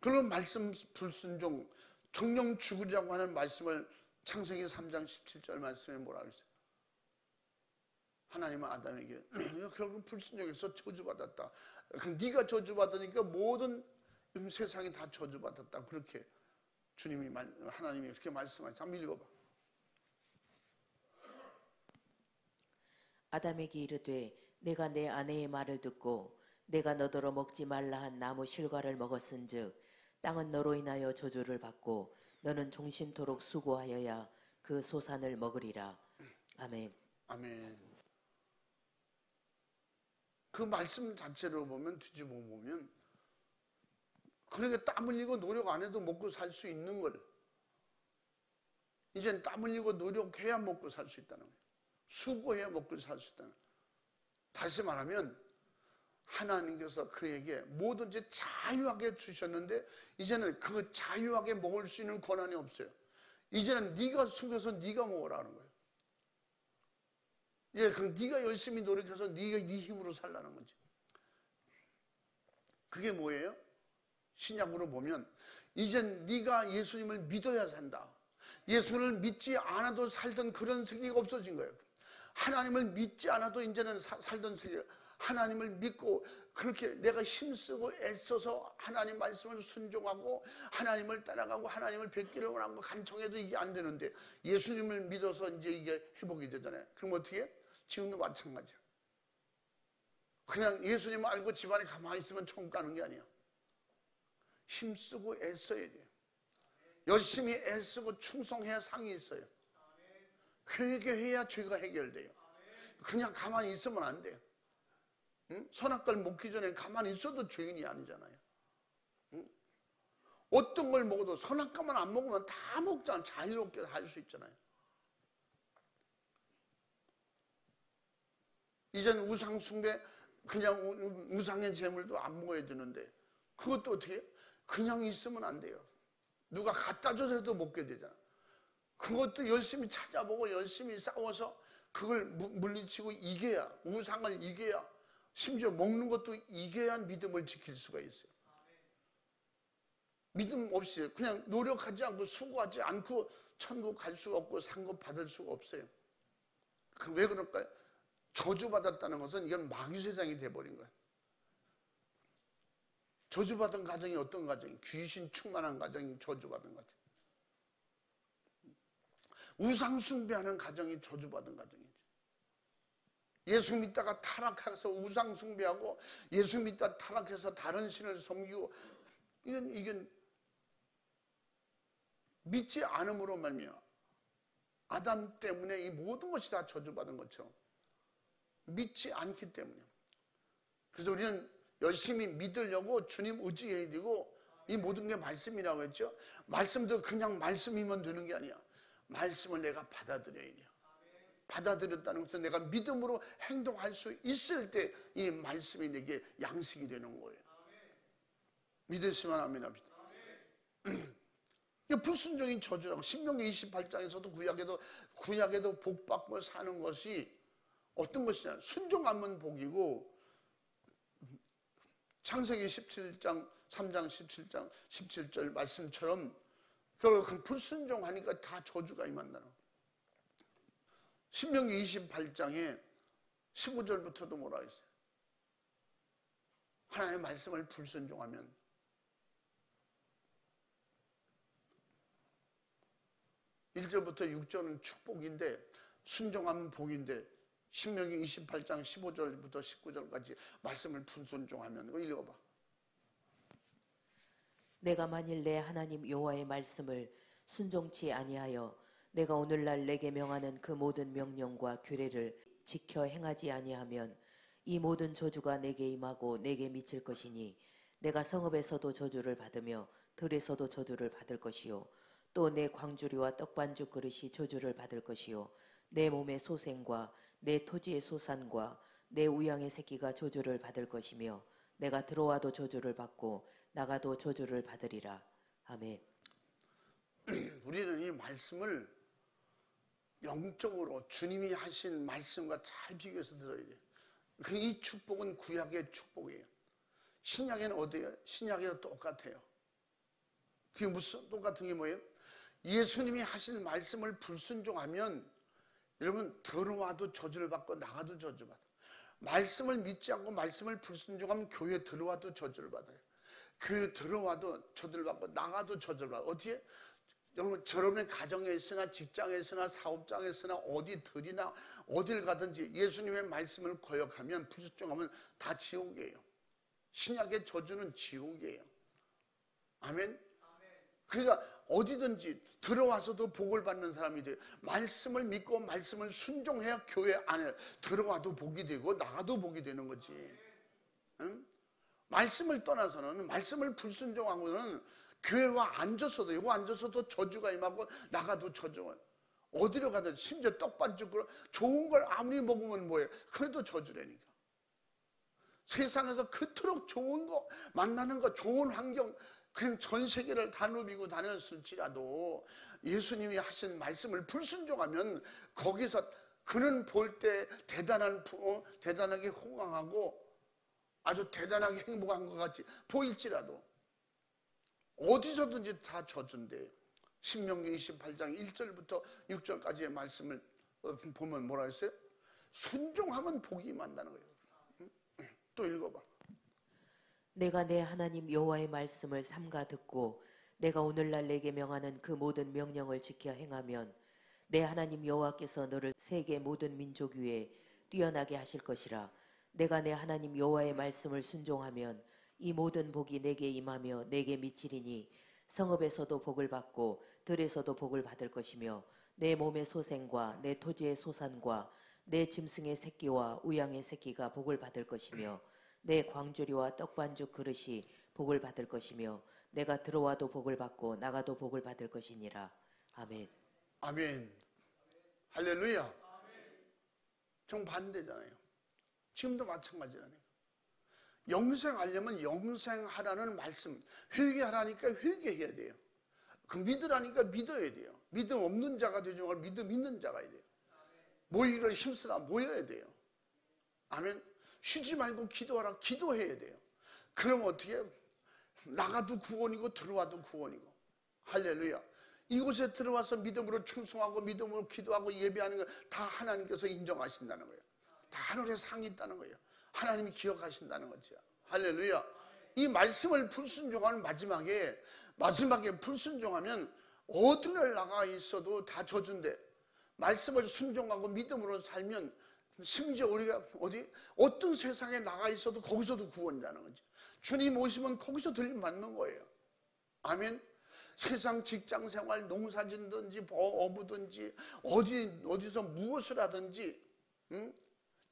그런 말씀 불순종, 정령 죽으려고 하는 말씀을 창세기 3장 17절 말씀에 뭐라 그랬어요? 하나님은 아담에게 결국 불순종해서 저주받았다. 네가 저주받으니까 모든 세상이 다 저주받았다. 그렇게 하나님이 그렇게 말씀하셨죠. 한번 읽어봐. 아담에게 이르되 내가 내 아내의 말을 듣고 내가 너더러 먹지 말라 한 나무 실과를 먹었은즉 땅은 너로 인하여 저주를 받고 너는 종신토록 수고하여야 그 소산을 먹으리라. 아멘. 아멘. 그 말씀 자체로 보면, 뒤집어 보면, 그러니까 땀 흘리고 노력 안 해도 먹고 살 수 있는 걸, 이젠 땀 흘리고 노력해야 먹고 살 수 있다는 거예요. 수고해야 먹고 살 수 있다는 거예요. 다시 말하면 하나님께서 그에게 뭐든지 자유하게 주셨는데 이제는 그 자유하게 먹을 수 있는 권한이 없어요. 이제는 네가 숨겨서 네가 먹으라는 거예요. 예, 그럼 네가 열심히 노력해서 네 힘으로 살라는 거지. 그게 뭐예요? 신약으로 보면 이젠 네가 예수님을 믿어야 산다. 예수를 믿지 않아도 살던 그런 세계가 없어진 거예요. 하나님을 믿지 않아도 이제는 살던 세계, 하나님을 믿고 그렇게 내가 힘쓰고 애써서 하나님 말씀을 순종하고 하나님을 따라가고 하나님을 뵙기를 원하고 간청해도 이게 안 되는데 예수님을 믿어서 이제 이게 회복이 되잖아요. 그럼 어떻게 해? 지금도 마찬가지야. 그냥 예수님 알고 집안에 가만히 있으면 천국 가는 게 아니야. 힘쓰고 애써야 돼요. 열심히 애쓰고 충성해야 상이 있어요. 회개해야 죄가 해결돼요. 그냥 가만히 있으면 안 돼요. 응? 선악과를 먹기 전에 가만히 있어도 죄인이 아니잖아요. 응? 어떤 걸 먹어도 선악과만 안 먹으면 다 먹잖아. 자유롭게 할 수 있잖아요. 이제는 우상 숭배, 그냥 우상의 제물도 안 먹어야 되는데 그것도 어떻게 해요? 그냥 있으면 안 돼요. 누가 갖다 줘도 먹게 되잖아. 그것도 열심히 찾아보고 열심히 싸워서 그걸 물리치고 이겨야, 우상을 이겨야, 심지어 먹는 것도 이겨야 믿음을 지킬 수가 있어요. 믿음 없이 그냥 노력하지 않고 수고하지 않고 천국 갈 수가 없고 상급 받을 수가 없어요. 왜 그럴까요? 저주받았다는 것은 이건 마귀세상이 돼버린 거예요. 저주받은 가정이 어떤 가정이? 귀신 충만한 가정이 저주받은 가정. 우상 숭배하는 가정이 저주받은 가정이죠. 예수 믿다가 타락해서 우상 숭배하고 예수 믿다 타락해서 다른 신을 섬기고 이건 믿지 않음으로 말미암아 아담 때문에 이 모든 것이 다 저주받은 것처럼 믿지 않기 때문에. 그래서 우리는 열심히 믿으려고 주님 의지해야 되고 이 모든 게 말씀이라고 했죠. 말씀도 그냥 말씀이면 되는 게 아니야. 말씀을 내가 받아들여야 돼요. 받아들였다는 것은 내가 믿음으로 행동할 수 있을 때 이 말씀이 내게 양식이 되는 거예요. 믿으시면 아멘 합시다. 이 불순종인 저주라고 신명기 28장에서도 구약에도 복받고 사는 것이 어떤 것이냐? 순종하면 복이고 창세기 17장 3장 17장 17절 말씀처럼 결국 그 불순종하니까 다 저주가 임한다는 거예요. 신명기 28장에 15절부터도 뭐라 했어요? 하나님의 말씀을 불순종하면 1절부터 6절은 축복인데 순종하면 복인데 신명기 28장 15절부터 19절까지 말씀을 불순종하면 이거 읽어봐. 내가 만일 내 하나님 여호와의 말씀을 순종치 아니하여 내가 오늘날 내게 명하는 그 모든 명령과 규례를 지켜 행하지 아니하면 이 모든 저주가 내게 임하고 내게 미칠 것이니 내가 성읍에서도 저주를 받으며 들에서도 저주를 받을 것이요 또 내 광주리와 떡반죽 그릇이 저주를 받을 것이요 내 몸의 소생과 내 토지의 소산과 내 우양의 새끼가 저주를 받을 것이며 내가 들어와도 저주를 받고 나가도 저주를 받으리라. 아멘. 우리는 이 말씀을 영적으로 주님이 하신 말씀과 잘 비교해서 들어야 돼요. 이 축복은 구약의 축복이에요. 신약에는 어디예요? 신약에도 똑같아요. 그게 무슨 똑같은 게 뭐예요? 예수님이 하신 말씀을 불순종하면 여러분 들어와도 저주를 받고 나가도 저주를 받아요. 말씀을 믿지 않고 말씀을 불순종하면 교회에 들어와도 저주를 받아요. 교회에 들어와도 저주를 받고 나가도 저주를 받아요. 어디에? 여러분 여러분의 가정에 있으나 직장에 있으나 사업장에 있으나 어디들이나 어딜 가든지 예수님의 말씀을 거역하면 불순종하면 다 지옥이에요. 신약의 저주는 지옥이에요. 아멘. 그러니까 어디든지 들어와서도 복을 받는 사람이 돼요. 말씀을 믿고 말씀을 순종해야 교회 안에 들어와도 복이 되고 나가도 복이 되는 거지. 응? 말씀을 떠나서는 말씀을 불순종하고는 교회와 앉아서도 여기 앉아서도 저주가 임하고 나가도 저주가. 어디로 가든 심지어 떡반죽으로 좋은 걸 아무리 먹으면 뭐예요? 그래도 저주라니까. 세상에서 그토록 좋은 거 만나는 거 좋은 환경 그냥 전 세계를 다 누비고 다녔을지라도 예수님이 하신 말씀을 불순종하면 거기서 그는 볼 때 대단하게 호강하고 아주 대단하게 행복한 것 같이 보일지라도 어디서든지 다 저주인데 신명기 28장 1절부터 6절까지의 말씀을 보면 뭐라 했어요? 순종하면 복이 임한다는 거예요. 또 읽어봐. 내가 내 하나님 여호와의 말씀을 삼가 듣고 내가 오늘날 내게 명하는 그 모든 명령을 지켜 행하면 내 하나님 여호와께서 너를 세계 모든 민족 위에 뛰어나게 하실 것이라. 내가 내 하나님 여호와의 말씀을 순종하면 이 모든 복이 내게 임하며 내게 미치리니 성읍에서도 복을 받고 들에서도 복을 받을 것이며 내 몸의 소생과 내 토지의 소산과 내 짐승의 새끼와 우양의 새끼가 복을 받을 것이며 내 광주리와 떡반죽 그릇이 복을 받을 것이며 내가 들어와도 복을 받고 나가도 복을 받을 것이니라. 아멘. 아멘. 할렐루야. 정반대잖아요. 지금도 마찬가지라니까. 영생하려면 영생하라는 말씀, 회개하라니까 회개해야 돼요. 그 믿으라니까 믿어야 돼요. 믿음 없는 자가 되지 말고 믿음 있는 자가 돼요. 모이기를 힘쓰라 모여야 돼요. 아멘. 쉬지 말고 기도하라 기도해야 돼요. 그럼 어떻게 해요? 나가도 구원이고 들어와도 구원이고. 할렐루야. 이곳에 들어와서 믿음으로 충성하고 믿음으로 기도하고 예배하는 거 다 하나님께서 인정하신다는 거예요. 다 하늘에 상이 있다는 거예요. 하나님이 기억하신다는 거죠. 할렐루야. 이 말씀을 불순종하는 마지막에 불순종하면 어디를 나가 있어도 다 저준대. 말씀을 순종하고 믿음으로 살면 심지어 우리가 어떤 세상에 나가 있어도 거기서도 구원이라는 거죠. 주님 오시면 거기서 들림 받는 거예요. 아멘. 세상 직장 생활, 농사짓든지 어부든지 어디서 무엇을 하든지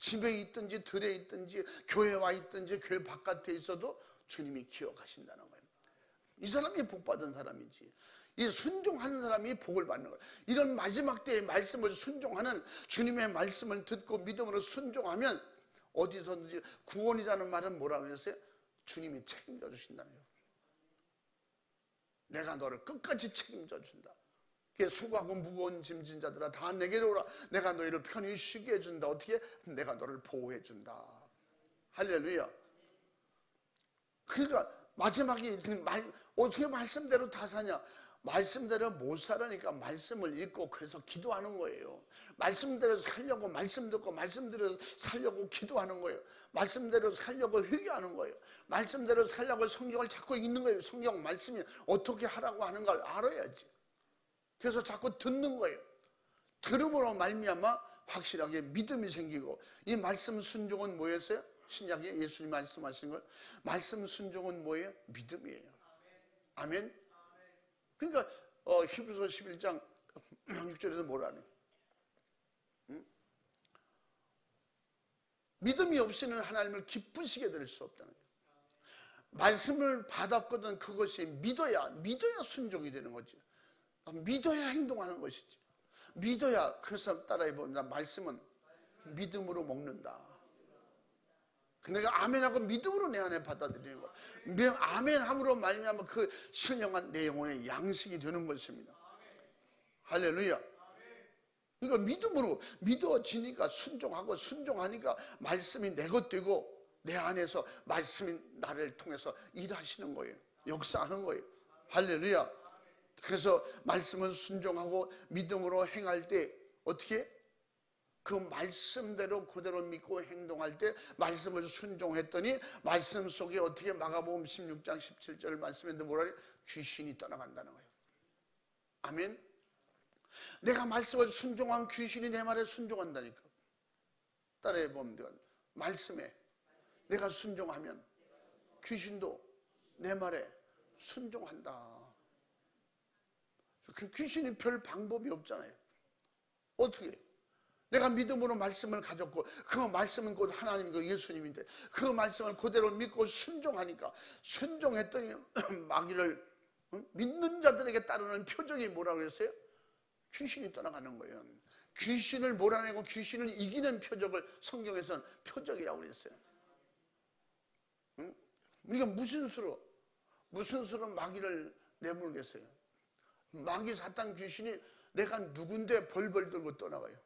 집에 있든지 들에 있든지 교회 와 있든지 교회 바깥에 있어도 주님이 기억하신다는 거예요. 이 사람이 복받은 사람이지. 이 순종하는 사람이 복을 받는 거예요. 이런 마지막 때의 말씀을 순종하는 주님의 말씀을 듣고 믿음으로 순종하면 어디서든지 구원이라는 말은 뭐라고 했어요? 주님이 책임져 주신다는 거예요. 내가 너를 끝까지 책임져 준다. 수고하고 무거운 짐진 자들아 다 내게로 오라. 내가 너희를 편히 쉬게 해준다. 어떻게? 내가 너를 보호해 준다. 할렐루야. 그러니까 마지막에 어떻게 말씀대로 다 사냐? 말씀대로 못 살으니까 말씀을 읽고 그래서 기도하는 거예요. 말씀대로 살려고 말씀 듣고 말씀대로 살려고 기도하는 거예요. 말씀대로 살려고 회개하는 거예요. 말씀대로 살려고 성경을 자꾸 읽는 거예요. 성경 말씀이 어떻게 하라고 하는 걸 알아야지. 그래서 자꾸 듣는 거예요. 들음으로 말미암아 확실하게 믿음이 생기고 이 말씀 순종은 뭐였어요? 신약에 예수님 말씀하신 걸 말씀 순종은 뭐예요? 믿음이에요. 아멘. 그러니까 히브리서 11장 6절에서 뭐라니? 믿음이 없이는 하나님을 기쁘시게 될 수 없다는 거예요. 말씀을 받았거든 그것이 믿어야 순종이 되는 거지. 믿어야 행동하는 것이지. 믿어야. 그래서 따라해보면 말씀은 믿음으로 먹는다. 내가 아멘하고 믿음으로 내 안에 받아들이는 거야. 아멘함으로 말미암아 그 신령한 내 영혼의 양식이 되는 것입니다. 할렐루야. 그러니까 믿음으로 믿어지니까 순종하고, 순종하니까 말씀이 내 것 되고 내 안에서 말씀이 나를 통해서 일하시는 거예요. 역사하는 거예요. 할렐루야. 그래서 말씀은 순종하고 믿음으로 행할 때 어떻게? 그 말씀대로 그대로 믿고 행동할 때 말씀을 순종했더니 말씀 속에 어떻게? 마가복음 16장 17절 말씀인데 뭐라 그래? 귀신이 떠나간다는 거예요. 아멘. 내가 말씀을 순종하면 귀신이 내 말에 순종한다니까. 따라해보면 돼요. 말씀에 내가 순종하면 귀신도 내 말에 순종한다. 그 귀신이 별 방법이 없잖아요. 어떻게? 내가 믿음으로 말씀을 가졌고 그 말씀은 곧 하나님이고 예수님인데 그 말씀을 그대로 믿고 순종하니까, 순종했더니 마귀를 믿는 자들에게 따르는 표적이 뭐라고 그랬어요? 귀신이 떠나가는 거예요. 귀신을 몰아내고 귀신을 이기는 표적을 성경에서는 표적이라고 그랬어요. 우리가 무슨 수로 마귀를 내몰겠어요? 마귀 사탄 귀신이 내가 누군데 벌벌 들고 떠나가요.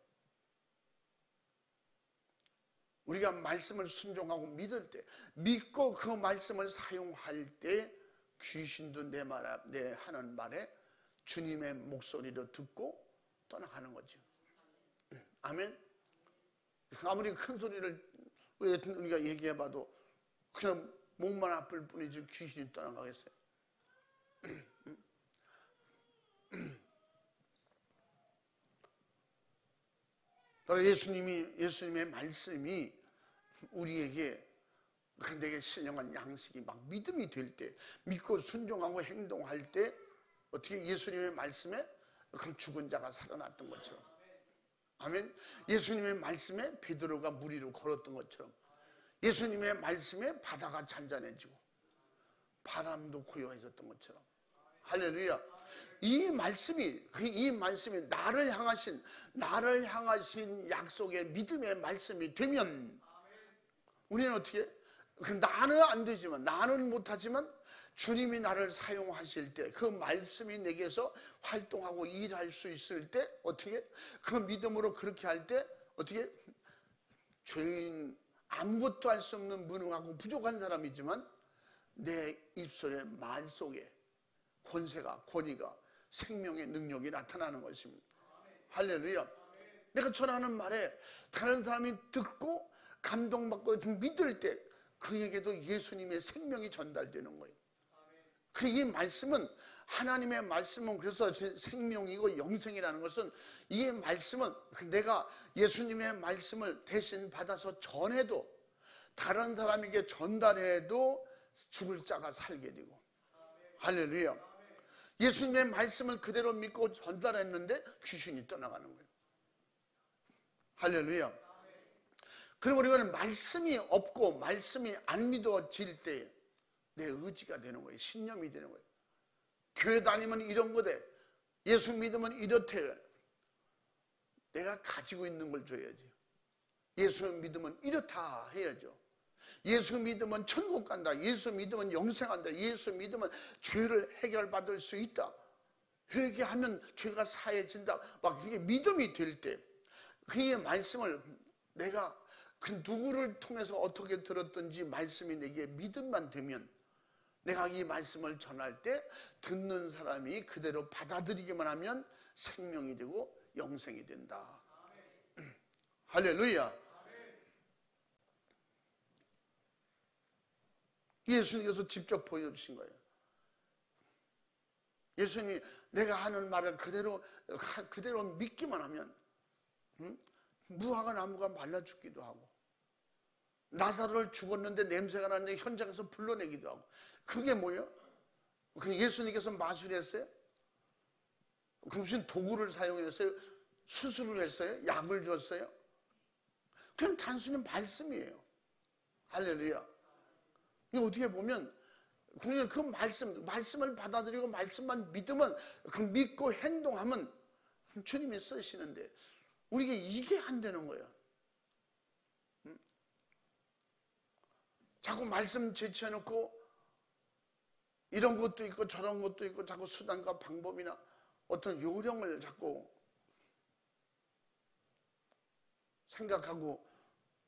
우리가 말씀을 순종하고 믿을 때, 믿고 그 말씀을 사용할 때 귀신도 내 하는 말에 주님의 목소리를 듣고 떠나가는 거죠. 아멘. 아무리 큰 소리를 우리가 얘기해봐도 그냥 목만 아플 뿐이지 귀신이 떠나가겠어요? 따라 예수님의 말씀이 우리에게 내게 신령한 양식이 막 믿음이 될 때, 믿고 순종하고 행동할 때 어떻게? 예수님의 말씀에 그 죽은 자가 살아났던 것처럼. 아멘. 예수님의 말씀에 베드로가 물 위로 걸었던 것처럼, 예수님의 말씀에 바다가 잔잔해지고 바람도 고요해졌던 것처럼. 할렐루야. 이 말씀이 나를 향하신 약속의 믿음의 말씀이 되면 우리는 어떻게? 나는 안 되지만, 나는 못하지만 주님이 나를 사용하실 때, 그 말씀이 내게서 활동하고 일할 수 있을 때 어떻게? 그 믿음으로 그렇게 할 때 어떻게? 죄인, 아무것도 할 수 없는 무능하고 부족한 사람이지만 내 입술의 말 속에 권위가, 생명의 능력이 나타나는 것입니다. 할렐루야. 내가 전하는 말에 다른 사람이 듣고 감동받고 믿을 때 그에게도 예수님의 생명이 전달되는 거예요. 이 말씀은, 하나님의 말씀은 그래서 생명이고 영생이라는 것은, 이 말씀은 내가 예수님의 말씀을 대신 받아서 전해도, 다른 사람에게 전달해도 죽을 자가 살게 되고. 할렐루야. 예수님의 말씀을 그대로 믿고 전달했는데 귀신이 떠나가는 거예요. 할렐루야. 그럼 우리는 말씀이 없고 말씀이 안 믿어질 때 내 의지가 되는 거예요. 신념이 되는 거예요. 교회 다니면 이런 거대, 예수 믿으면 이렇대. 내가 가지고 있는 걸 줘야지. 예수 믿으면 이렇다 해야죠. 예수 믿으면 천국 간다, 예수 믿으면 영생한다, 예수 믿으면 죄를 해결받을 수 있다, 회개하면 죄가 사해진다, 막 이게 믿음이 될 때, 그의 말씀을 내가 그 누구를 통해서 어떻게 들었든지 말씀이 내게 믿음만 되면, 내가 이 말씀을 전할 때 듣는 사람이 그대로 받아들이기만 하면 생명이 되고 영생이 된다. 할렐루야. 예수님께서 직접 보여주신 거예요. 예수님이 내가 하는 말을 그대로 믿기만 하면 무화과 나무가 말라 죽기도 하고, 나사로를 죽었는데 냄새가 나는데 현장에서 불러내기도 하고. 그게 뭐예요? 예수님께서 마술했어요? 그 무슨 도구를 사용했어요? 수술을 했어요? 약을 줬어요? 그냥 단순히 말씀이에요. 할렐루야. 어떻게 보면 그러니까 그 말씀을 받아들이고 말씀만 믿으면, 그 믿고 행동하면 주님이 쓰시는데, 우리가 이게 안 되는 거예요. 자꾸 말씀 제치해놓고 이런 것도 있고 저런 것도 있고 자꾸 수단과 방법이나 어떤 요령을 자꾸 생각하고,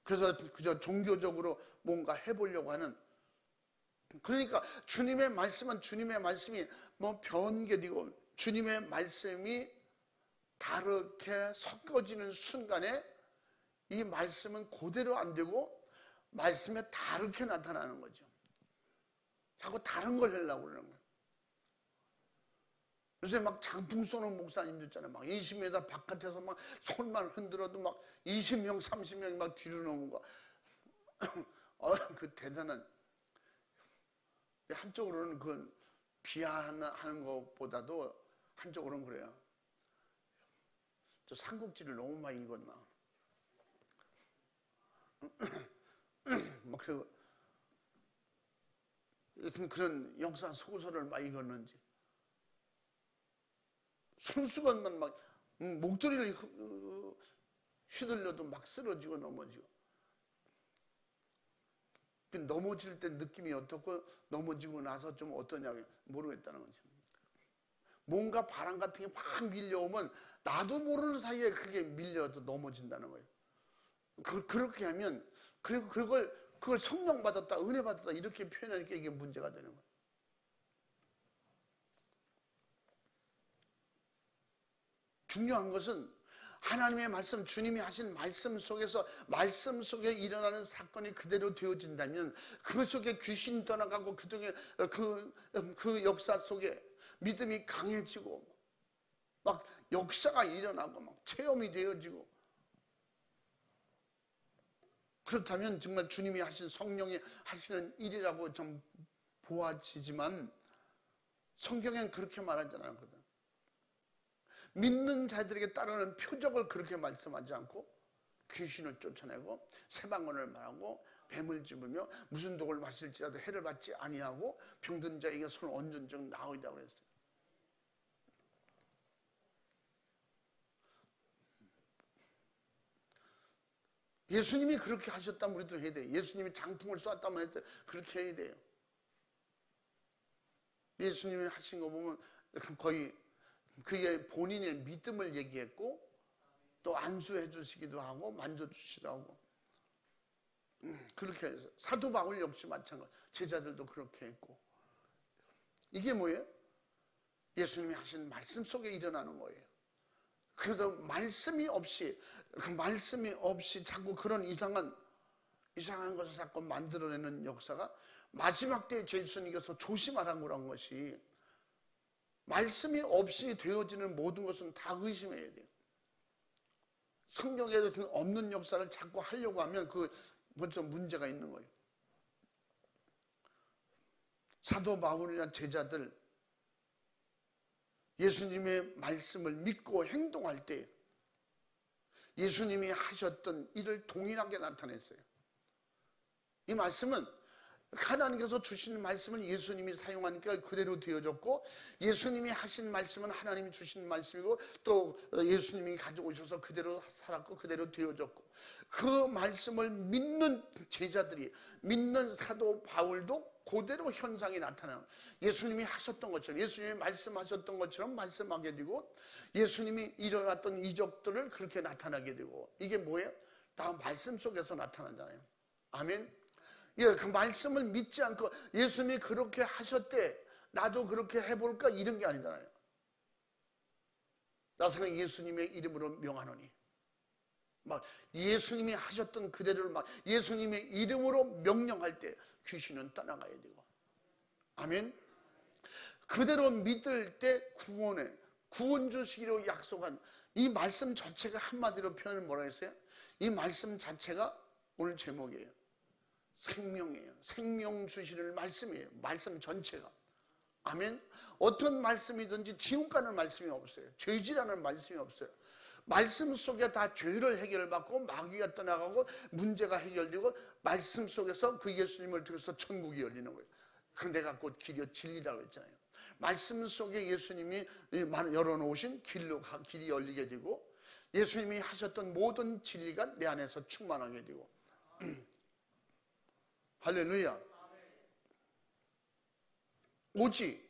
그래서 그저 종교적으로 뭔가 해보려고 하는, 그러니까 주님의 말씀은 주님의 말씀이 뭐 변개되고 주님의 말씀이 다르게 섞어지는 순간에 이 말씀은 그대로 안 되고 말씀에 다르게 나타나는 거죠. 자꾸 다른 걸 하려고 그러는 거예요. 요새 막 장풍 쏘는 목사님들 있잖아요. 막 20m 바깥에서 막 손만 흔들어도 막 20명, 30명이 막 뒤로 나오는 거. 그 대단한, 한쪽으로는 그 비하하는 것보다도 한쪽으로는 그래요. 저 삼국지를 너무 많이 읽었나. 막 그런 역사 소설을 많이 읽었는지 순수건만 막 목도리를 휘둘려도 막 쓰러지고 넘어지고, 넘어질 때 느낌이 어떻고 넘어지고 나서 좀 어떠냐 모르겠다는 거죠. 뭔가 바람 같은 게 확 밀려오면 나도 모르는 사이에 그게 밀려도 넘어진다는 거예요. 그렇게 하면, 그리고 그걸 성령 받았다, 은혜 받았다 이렇게 표현하니까 이게 문제가 되는 거예요. 중요한 것은 하나님의 말씀, 주님이 하신 말씀 속에서, 말씀 속에 일어나는 사건이 그대로 되어진다면 그 속에 귀신이 떠나가고 그 역사 속에 믿음이 강해지고 막 역사가 일어나고 막 체험이 되어지고, 그렇다면 정말 주님이 하신, 성령이 하시는 일이라고 좀 보아지지만 성경엔 그렇게 말하지 않거든. 믿는 자들에게 따르는 표적을 그렇게 말씀하지 않고 귀신을 쫓아내고 새방언을 말하고 뱀을 집으며 무슨 독을 마실지라도 해를 받지 아니하고 병든 자에게 손을 얹은 적 나오리라고 그랬어요. 예수님이 그렇게 하셨다면 우리도 해야 돼요. 예수님이 장풍을 쐈다면 그렇게 해야 돼요. 예수님이 하신 거 보면 거의 그의 본인의 믿음을 얘기했고, 또 안수해 주시기도 하고 만져주시기도 하고, 그렇게 해서 사도 바울 역시 마찬가지, 제자들도 그렇게 했고, 이게 뭐예요? 예수님이 하신 말씀 속에 일어나는 거예요. 그래서 말씀이 없이 자꾸 그런 이상한 것을 자꾸 만들어내는 역사가, 마지막 때에 예수님께서 조심하라고 그런 것이, 말씀이 없이 되어지는 모든 것은 다 의심해야 돼요. 성경에도 없는 역사를 자꾸 하려고 하면 그 먼저 문제가 있는 거예요. 사도 바울이나 제자들, 예수님의 말씀을 믿고 행동할 때 예수님이 하셨던 일을 동일하게 나타냈어요. 이 말씀은 하나님께서 주신 말씀을 예수님이 사용하니까 그대로 되어졌고, 예수님이 하신 말씀은 하나님이 주신 말씀이고, 또 예수님이 가지고 오셔서 그대로 살았고 그대로 되어졌고, 그 말씀을 믿는 제자들이, 믿는 사도 바울도 그대로 현상이 나타나요. 예수님이 하셨던 것처럼, 예수님이 말씀하셨던 것처럼 말씀하게 되고, 예수님이 일어났던 이적들을 그렇게 나타나게 되고, 이게 뭐예요? 다 말씀 속에서 나타나잖아요. 아멘. 예, 그 말씀을 믿지 않고 예수님이 그렇게 하셨대, 나도 그렇게 해볼까, 이런 게 아니잖아요. 나서는 예수님의 이름으로 명하노니, 막 예수님이 하셨던 그대로를 막 예수님의 이름으로 명령할 때 귀신은 떠나가야 되고, 아멘. 그대로 믿을 때 구원 주시기로 약속한 이 말씀 자체가, 한마디로 표현을 뭐라 했어요? 이 말씀 자체가 오늘 제목이에요. 생명이에요. 생명 주시는 말씀이에요. 말씀 전체가. 아멘. 어떤 말씀이든지 지옥 가는 말씀이 없어요. 죄지라는 말씀이 없어요. 말씀 속에 다 죄를 해결받고 마귀가 떠나가고 문제가 해결되고, 말씀 속에서 그 예수님을 통해서 천국이 열리는 거예요. 그 내가 곧 길이요 진리라고 했잖아요. 말씀 속에 예수님이 열어놓으신 길이 열리게 되고 예수님이 하셨던 모든 진리가 내 안에서 충만하게 되고 할렐루야. 오직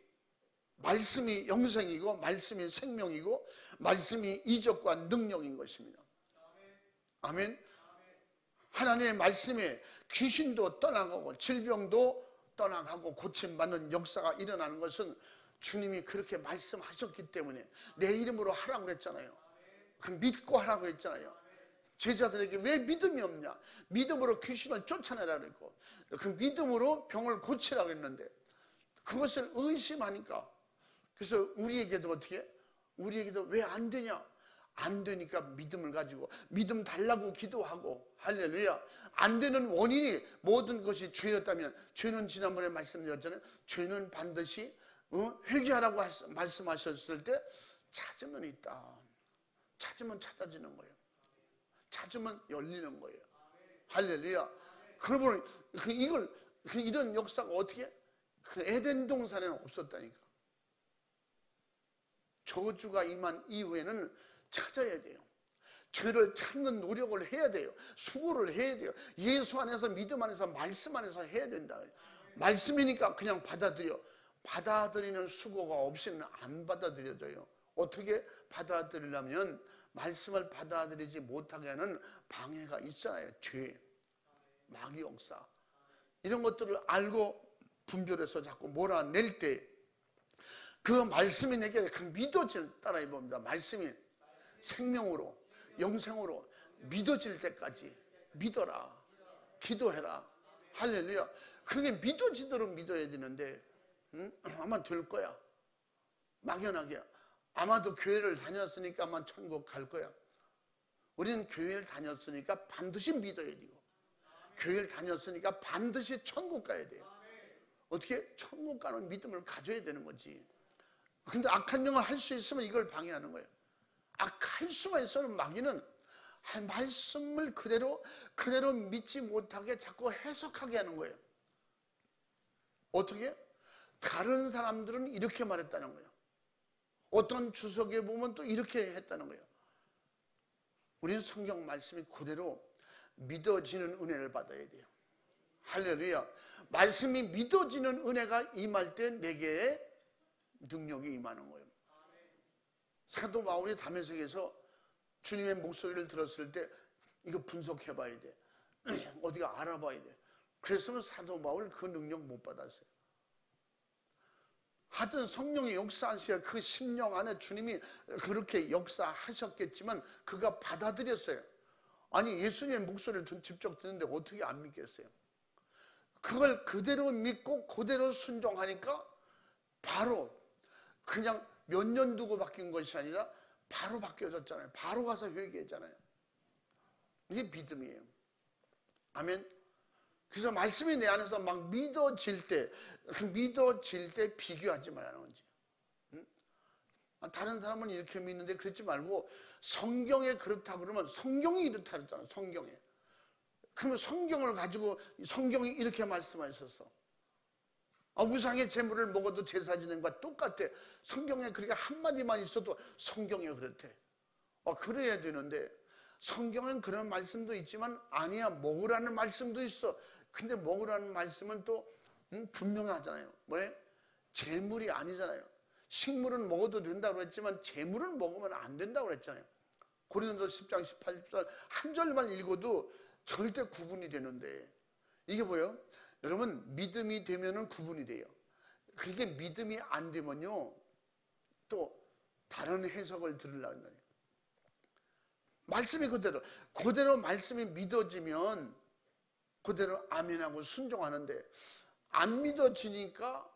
말씀이 영생이고 말씀이 생명이고 말씀이 이적과 능력인 것입니다. 아멘. 하나님의 말씀에 귀신도 떠나가고 질병도 떠나가고 고침받는 역사가 일어나는 것은 주님이 그렇게 말씀하셨기 때문에 내 이름으로 하라고 그랬잖아요. 그 믿고 하라고 했잖아요. 제자들에게 왜 믿음이 없냐? 믿음으로 귀신을 쫓아내라 그랬고 그 믿음으로 병을 고치라고 했는데 그것을 의심하니까 그래서 우리에게도 어떻게? 우리에게도 왜 안 되냐? 안 되니까 믿음을 가지고 믿음 달라고 기도하고 할렐루야. 안 되는 원인이 모든 것이 죄였다면 죄는 지난번에 말씀드렸잖아요. 죄는 반드시 회개하라고 말씀하셨을 때 찾으면 있다. 찾으면 찾아지는 거예요. 찾으면 열리는 거예요. 할렐루야. 그러면 이런 역사가 어떻게? 그 에덴 동산에는 없었다니까. 저주가 임한 이후에는 찾아야 돼요. 죄를 찾는 노력을 해야 돼요. 수고를 해야 돼요. 예수 안에서 믿음 안에서 말씀 안에서 해야 된다. 말씀이니까 그냥 받아들이는 수고가 없이는 안 받아들여져요. 어떻게 받아들이려면 말씀을 받아들이지 못하게 하는 방해가 있잖아요. 죄, 마귀 역사 이런 것들을 알고 분별해서 자꾸 몰아낼 때 그 말씀이 내게 믿어질 따라해 봅니다. 말씀이 생명으로 영생으로 믿어질 때까지 믿어라. 기도해라. 할렐루야. 그게 믿어지도록 믿어야 되는데 아마 될 거야. 막연하게 아마도 교회를 다녔으니까 아마 천국 갈 거야. 우리는 교회를 다녔으니까 반드시 믿어야 되고 교회를 다녔으니까 반드시 천국 가야 돼요. 어떻게? 천국 가는 믿음을 가져야 되는 거지. 근데 악한 영을 할 수 있으면 이걸 방해하는 거예요. 악할 수만 있어는 마귀는 말씀을 그대로 믿지 못하게 자꾸 해석하게 하는 거예요. 어떻게? 다른 사람들은 이렇게 말했다는 거예요. 어떤 주석에 보면 또 이렇게 했다는 거예요. 우리는 성경 말씀이 그대로 믿어지는 은혜를 받아야 돼요. 할렐루야. 말씀이 믿어지는 은혜가 임할 때 내게 능력이 임하는 거예요. 사도 바울이 다메섹에서 주님의 목소리를 들었을 때 이거 분석해 봐야 돼. 어디가 알아봐야 돼. 그랬으면 사도 바울 그 능력 못 받았어요. 하여튼 성령의 역사하시어 그 심령 안에 주님이 그렇게 역사하셨겠지만 그가 받아들였어요. 아니 예수님의 목소리를 직접 듣는데 어떻게 안 믿겠어요? 그걸 그대로 믿고 그대로 순종하니까 바로 그냥 몇 년 두고 바뀐 것이 아니라 바로 바뀌어졌잖아요. 바로 가서 회개했잖아요. 이게 믿음이에요. 아멘. 그래서 말씀이 내 안에서 막 믿어질 때, 그 믿어질 때 비교하지 말라는 거지. 응? 다른 사람은 이렇게 믿는데 그렇지 말고 성경에 그렇다 그러면 성경이 이렇다 그랬잖아. 성경에. 그러면 성경을 가지고 성경이 이렇게 말씀하셨어. 우상의 제물을 먹어도 제사 지내는 것과 똑같아. 성경에 그렇게 한마디만 있어도 성경에 그렇대. 그래야 되는데 성경엔 그런 말씀도 있지만 아니야 먹으라는 말씀도 있어. 근데 먹으라는 말씀은 또 분명하잖아요. 뭐예요? 제물이 아니잖아요. 식물은 먹어도 된다고 했지만 제물은 먹으면 안 된다고 그랬잖아요. 고린도서 10장 18절 한 절만 읽어도 절대 구분이 되는데 이게 뭐예요? 여러분 믿음이 되면은 구분이 돼요. 그게 믿음이 안 되면요 또 다른 해석을 들으려고 해요. 말씀이 그대로 말씀이 믿어지면 그대로 아멘하고 순종하는데 안 믿어지니까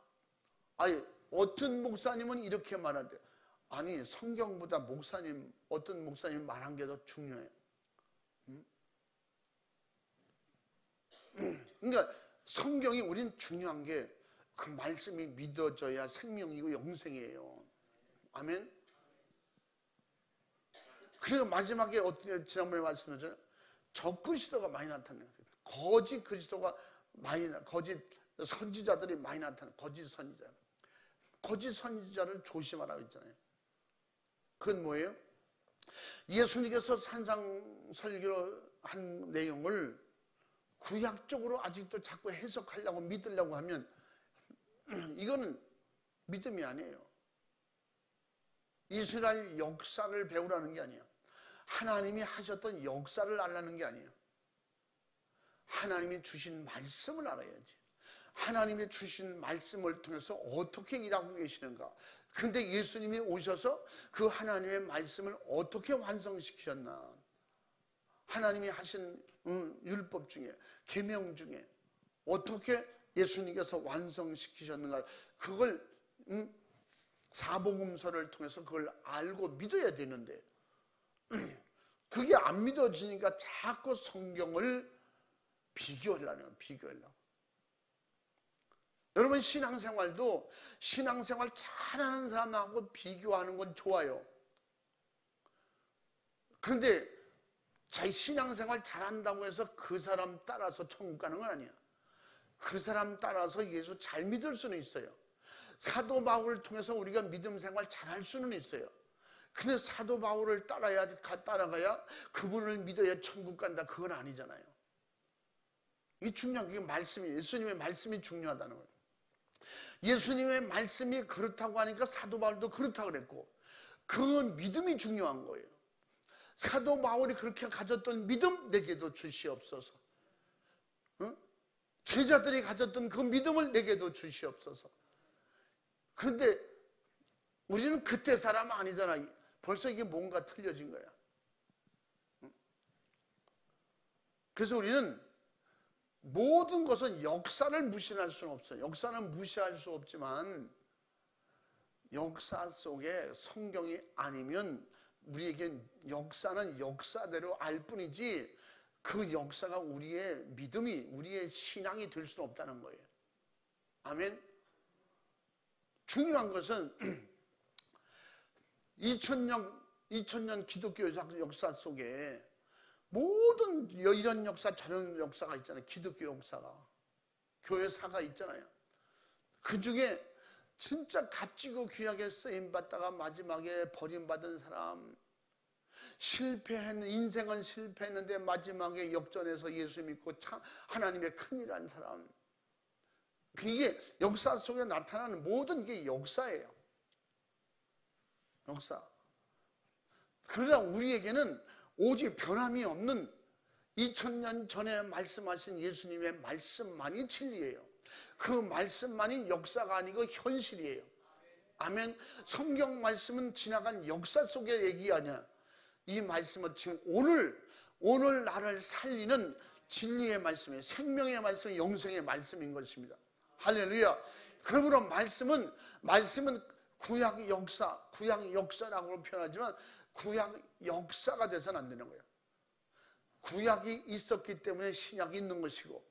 어떤 목사님은 이렇게 말하는데 아니 성경보다 어떤 목사님 말한 게 더 중요해요. 그러니까 성경이 우린 중요한 게 그 말씀이 믿어져야 생명이고 영생이에요. 아멘. 그리고 마지막에 지난번에 말씀드렸잖아요. 적그리스도가 많이 나타나요. 거짓 그리스도가 거짓 선지자들이 많이 나타나요. 거짓 선지자. 거짓 선지자를 조심하라고 했잖아요. 그건 뭐예요? 예수님께서 산상 설교로 한 내용을 구약적으로 아직도 자꾸 해석하려고 믿으려고 하면 이거는 믿음이 아니에요. 이스라엘 역사를 배우라는 게 아니에요. 하나님이 하셨던 역사를 알라는 게 아니에요. 하나님이 주신 말씀을 알아야지. 하나님이 주신 말씀을 통해서 어떻게 일하고 계시는가. 근데 예수님이 오셔서 그 하나님의 말씀을 어떻게 완성시키셨나. 하나님이 하신 율법 중에, 계명 중에 어떻게 예수님께서 완성시키셨는가. 그걸 사복음서를 통해서 그걸 알고 믿어야 되는데 그게 안 믿어지니까 자꾸 성경을 비교하려고. 여러분, 신앙생활도 신앙생활 잘하는 사람하고 비교하는 건 좋아요. 그런데 자기 신앙생활 잘한다고 해서 그 사람 따라서 천국 가는 건 아니야. 그 사람 따라서 예수 잘 믿을 수는 있어요. 사도 바울을 통해서 우리가 믿음 생활 잘할 수는 있어요. 근데 사도 바울을 따라가야 그분을 믿어야 천국 간다. 그건 아니잖아요. 이게 중요한 게 말씀이, 예수님의 말씀이 중요하다는 거예요. 예수님의 말씀이 그렇다고 하니까 사도 바울도 그렇다고 그랬고, 그 믿음이 중요한 거예요. 사도 바울이 그렇게 가졌던 믿음 내게도 주시옵소서. 제자들이 가졌던 그 믿음을 내게도 주시옵소서. 그런데 우리는 그때 사람 아니잖아. 벌써 이게 뭔가 틀려진 거야. 그래서 우리는 모든 것은 역사를 무시할 수는 없어요. 역사는 무시할 수 없지만 역사 속에 성경이 아니면 우리에겐 역사는 역사대로 알 뿐이지 그 역사가 우리의 믿음이, 우리의 신앙이 될 수는 없다는 거예요. 아멘. 중요한 것은 2000년 기독교 역사 속에 모든 이런 역사 저런 역사가 있잖아요. 기독교 역사가, 교회사가 있잖아요. 그 중에 진짜 값지고 귀하게 쓰임받다가 마지막에 버림받은 사람, 인생은 실패했는데 마지막에 역전해서 예수 믿고 하나님의 큰일한 사람, 그게 역사 속에 나타나는 모든 게 역사예요. 역사. 그러나 우리에게는 오직 변함이 없는 2000년 전에 말씀하신 예수님의 말씀만이 진리예요. 그 말씀만이 역사가 아니고 현실이에요. 아멘. 성경 말씀은 지나간 역사 속의 얘기 아니야. 이 말씀은 지금 오늘 나를 살리는 진리의 말씀이에요. 생명의 말씀이 영생의 말씀인 것입니다. 할렐루야. 그러므로 말씀은 구약 역사라고 표현하지만 구약 역사가 돼서는 안 되는 거예요. 구약이 있었기 때문에 신약이 있는 것이고,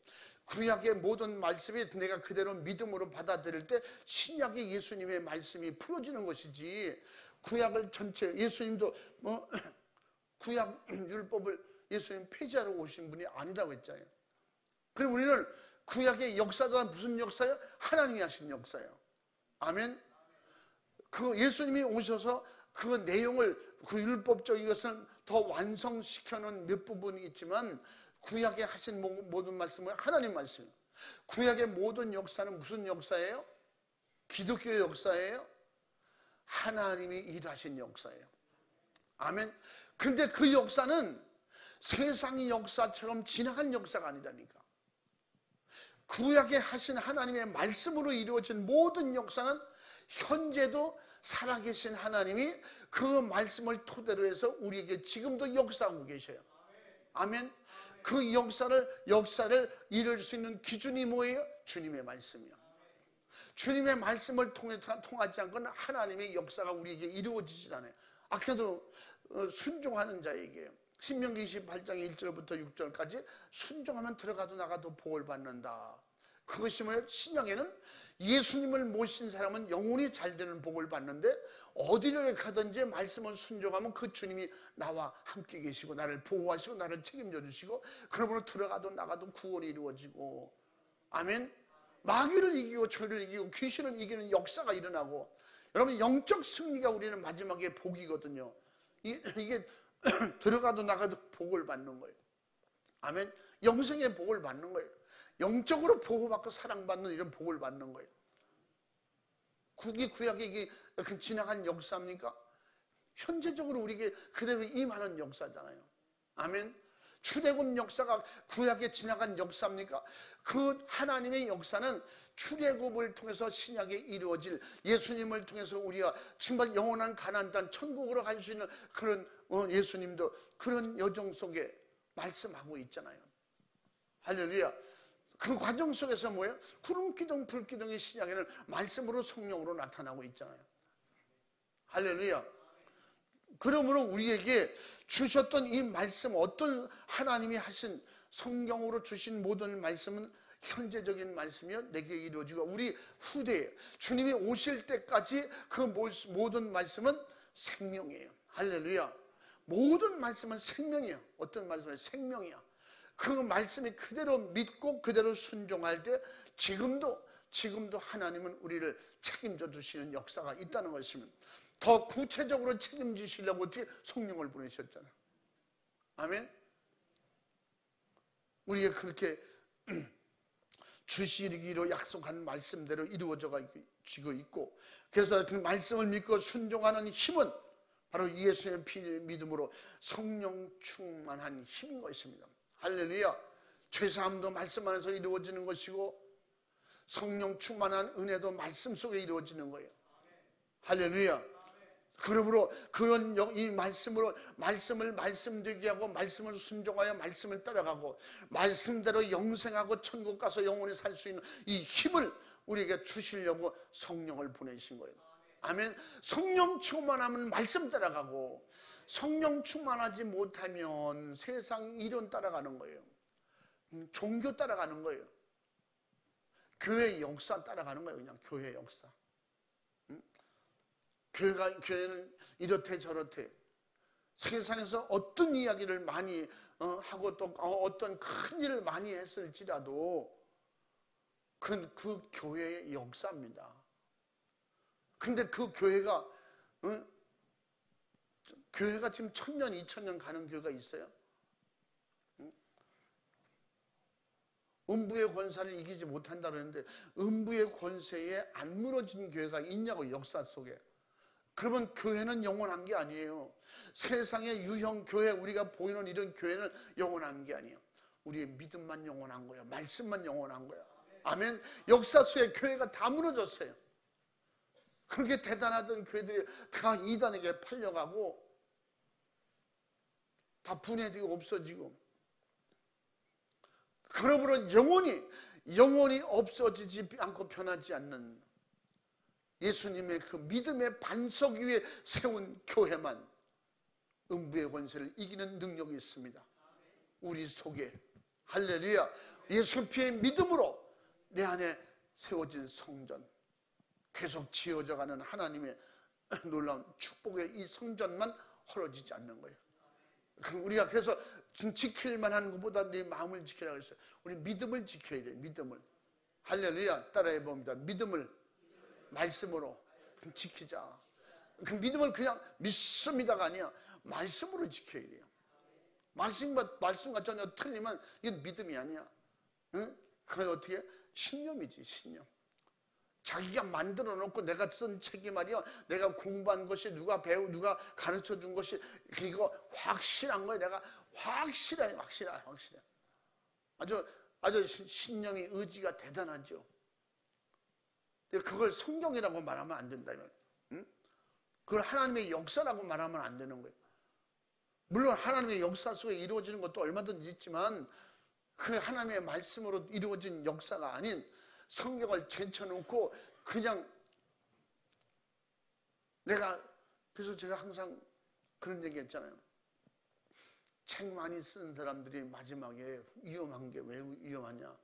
구약의 모든 말씀이 내가 그대로 믿음으로 받아들일 때 신약의 예수님의 말씀이 풀어지는 것이지, 구약을 전체, 예수님도 구약 율법을 예수님 폐지하러 오신 분이 아니라고 했잖아요. 그럼 우리는 구약의 역사가 무슨 역사예요? 하나님이 하신 역사예요. 아멘. 그 예수님이 오셔서 그 내용을, 그 율법적인 것을 더 완성시켜놓은 몇 부분이 있지만 구약에 하신 모든 말씀은 하나님 말씀이에요. 구약의 모든 역사는 무슨 역사예요? 기독교의 역사예요. 하나님이 일하신 역사예요. 아멘. 근데 그 역사는 세상의 역사처럼 지나간 역사가 아니라니까. 구약에 하신 하나님의 말씀으로 이루어진 모든 역사는 현재도 살아계신 하나님이 그 말씀을 토대로 해서 우리에게 지금도 역사하고 계셔요. 아멘. 그 역사를 이룰 수 있는 기준이 뭐예요? 주님의 말씀이요. 주님의 말씀을 통하지 않고는 하나님의 역사가 우리에게 이루어지지 않아요. 아까도 순종하는 자에게 신명기 28장 1절부터 6절까지 순종하면 들어가도 나가도 복을 받는다. 그것이 뭐예요? 신약에는 예수님을 모신 사람은 영원히 잘되는 복을 받는데, 어디를 가든지 말씀을 순종하면 그 주님이 나와 함께 계시고 나를 보호하시고 나를 책임져 주시고, 그러므로 들어가도 나가도 구원이 이루어지고. 아멘. 마귀를 이기고 죄를 이기고 귀신을 이기는 역사가 일어나고, 여러분 영적 승리가 우리는 마지막에 복이거든요. 이게 들어가도 나가도 복을 받는 거예요. 아멘. 영생의 복을 받는 거예요. 영적으로 보호받고 사랑받는 이런 복을 받는 거예요. 구약에 이게 지나간 역사입니까? 현재적으로 우리에게 그대로 임하는 역사잖아요. 아멘. 출애굽 역사가 구약에 지나간 역사입니까? 그 하나님의 역사는 출애굽을 통해서 신약에 이루어질, 예수님을 통해서 우리가 정말 영원한 가나안 땅 천국으로 갈 수 있는 그런 예수님도 그런 여정 속에 말씀하고 있잖아요. 할렐루야. 그 과정 속에서 뭐예요? 구름기둥 불기둥이 신약에는 말씀으로 성령으로 나타나고 있잖아요. 할렐루야. 그러므로 우리에게 주셨던 이 말씀, 어떤 하나님이 하신 성경으로 주신 모든 말씀은 현재적인 말씀이요 내게 이루어지고, 우리 후대에 주님이 오실 때까지 그 모든 말씀은 생명이에요. 할렐루야. 모든 말씀은 생명이에요. 어떤 말씀은 생명이야. 그 말씀이 그대로 믿고 그대로 순종할 때 지금도 하나님은 우리를 책임져 주시는 역사가 있다는 것입니다. 더 구체적으로 책임지시려고 어떻게 성령을 보내셨잖아요. 아멘. 우리가 그렇게 주시기로 약속한 말씀대로 이루어지고 있고, 그래서 그 말씀을 믿고 순종하는 힘은 바로 예수의 피 믿음으로 성령 충만한 힘인 것입니다. 할렐루야. 죄사함도 말씀 안에서 이루어지는 것이고, 성령 충만한 은혜도 말씀 속에 이루어지는 거예요. 할렐루야. 그러므로 그런 이 말씀을 말씀되게 하고, 말씀을 순종하여 말씀을 따라가고, 말씀대로 영생하고 천국 가서 영원히 살 수 있는 이 힘을 우리에게 주시려고 성령을 보내신 거예요. 아멘. 성령 충만하면 말씀 따라가고, 성령 충만하지 못하면 세상 이론 따라가는 거예요. 종교 따라가는 거예요. 교회 역사 따라가는 거예요. 그냥 교회 역사. 교회는 이렇대 저렇대, 세상에서 어떤 이야기를 많이 하고 또 어떤 큰 일을 많이 했을지라도 그 교회의 역사입니다. 근데 그 교회가 지금 1000년 2000년 가는 교회가 있어요? 음부의 권세를 이기지 못한다 그러는데, 음부의 권세에 안 무너진 교회가 있냐고, 역사 속에. 그러면 교회는 영원한 게 아니에요. 세상의 유형 교회, 우리가 보이는 이런 교회는 영원한 게 아니에요. 우리의 믿음만 영원한 거예요. 말씀만 영원한 거예요. 아멘. 역사 속에 교회가 다 무너졌어요. 그렇게 대단하던 교회들이 다 이단에게 팔려가고, 다 분해되고 없어지고, 그러므로 영원히 없어지지 않고 변하지 않는 예수님의 그 믿음의 반석 위에 세운 교회만 음부의 권세를 이기는 능력이 있습니다. 우리 속에. 할렐루야. 예수 피의 믿음으로 내 안에 세워진 성전, 계속 지어져가는 하나님의 놀라운 축복의 이 성전만 헐어지지 않는 거예요. 우리가 그래서 좀 지킬 만한 것보다 내 마음을 지키라고 했어요. 우리 믿음을 지켜야 돼요. 믿음을. 할렐루야. 따라해 봅니다. 믿음을 말씀으로 지키자. 그 믿음을 그냥 믿습니다가 아니야. 말씀으로 지켜야 돼요. 말씀과 전혀 틀리면 이건 믿음이 아니야. 응? 그게 어떻게? 신념이지, 신념. 자기가 만들어 놓고 내가 쓴 책이 말이야, 내가 공부한 것이, 누가 가르쳐 준 것이, 이거 확실한 거야. 내가 확실해. 아주 신념이, 의지가 대단하죠. 그걸 성경이라고 말하면 안 된다. 응? 그걸 하나님의 역사라고 말하면 안 되는 거예요. 물론 하나님의 역사 속에 이루어지는 것도 얼마든지 있지만, 그 하나님의 말씀으로 이루어진 역사가 아닌 성경을 제쳐놓고 그냥 그래서 제가 항상 그런 얘기 했잖아요. 책 많이 쓴 사람들이 마지막에 위험한 게 왜 위험하냐?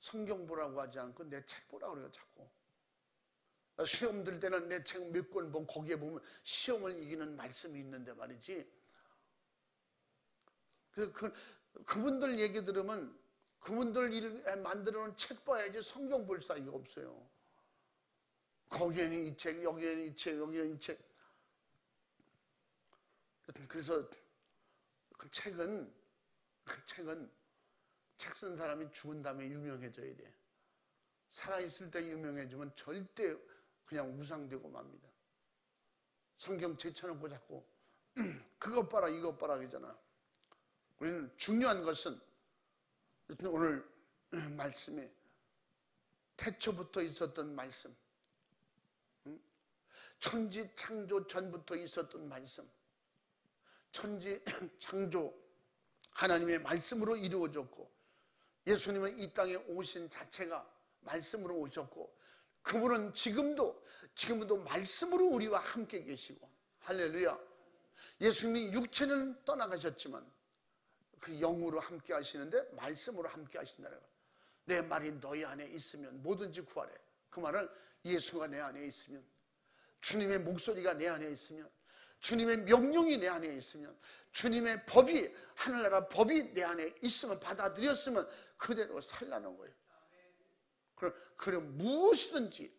성경 보라고 하지 않고 내 책 보라고 그래요, 자꾸. 시험 들 때는 내 책 몇 권 보면 거기에 보면 시험을 이기는 말씀이 있는데 말이지. 그분들 얘기 들으면 그분들 일 만들어 놓은 책 봐야지 성경 볼 사이가 없어요. 거기에는 이 책, 여기에는 이 책, 여기에는 이 책. 그래서 그 책은 책 쓴 사람이 죽은 다음에 유명해져야 돼. 살아있을 때 유명해지면 절대 그냥 우상되고 맙니다. 성경 제쳐놓고 자꾸 그것 봐라 이것 봐라 그러잖아. 우리는 중요한 것은 오늘 말씀에 태초부터 있었던 말씀, 천지 창조 전부터 있었던 말씀, 천지 창조 하나님의 말씀으로 이루어졌고, 예수님은 이 땅에 오신 자체가 말씀으로 오셨고, 그분은 지금도 말씀으로 우리와 함께 계시고, 할렐루야. 예수님이 육체는 떠나가셨지만 그 영으로 함께 하시는데 말씀으로 함께 하신다는 거예요. 내 말이 너희 안에 있으면 뭐든지 구하래. 그 말은 예수가 내 안에 있으면, 주님의 목소리가 내 안에 있으면, 주님의 명령이 내 안에 있으면, 주님의 법이, 하늘나라 법이 내 안에 있으면, 받아들였으면 그대로 살라는 거예요. 그럼 무엇이든지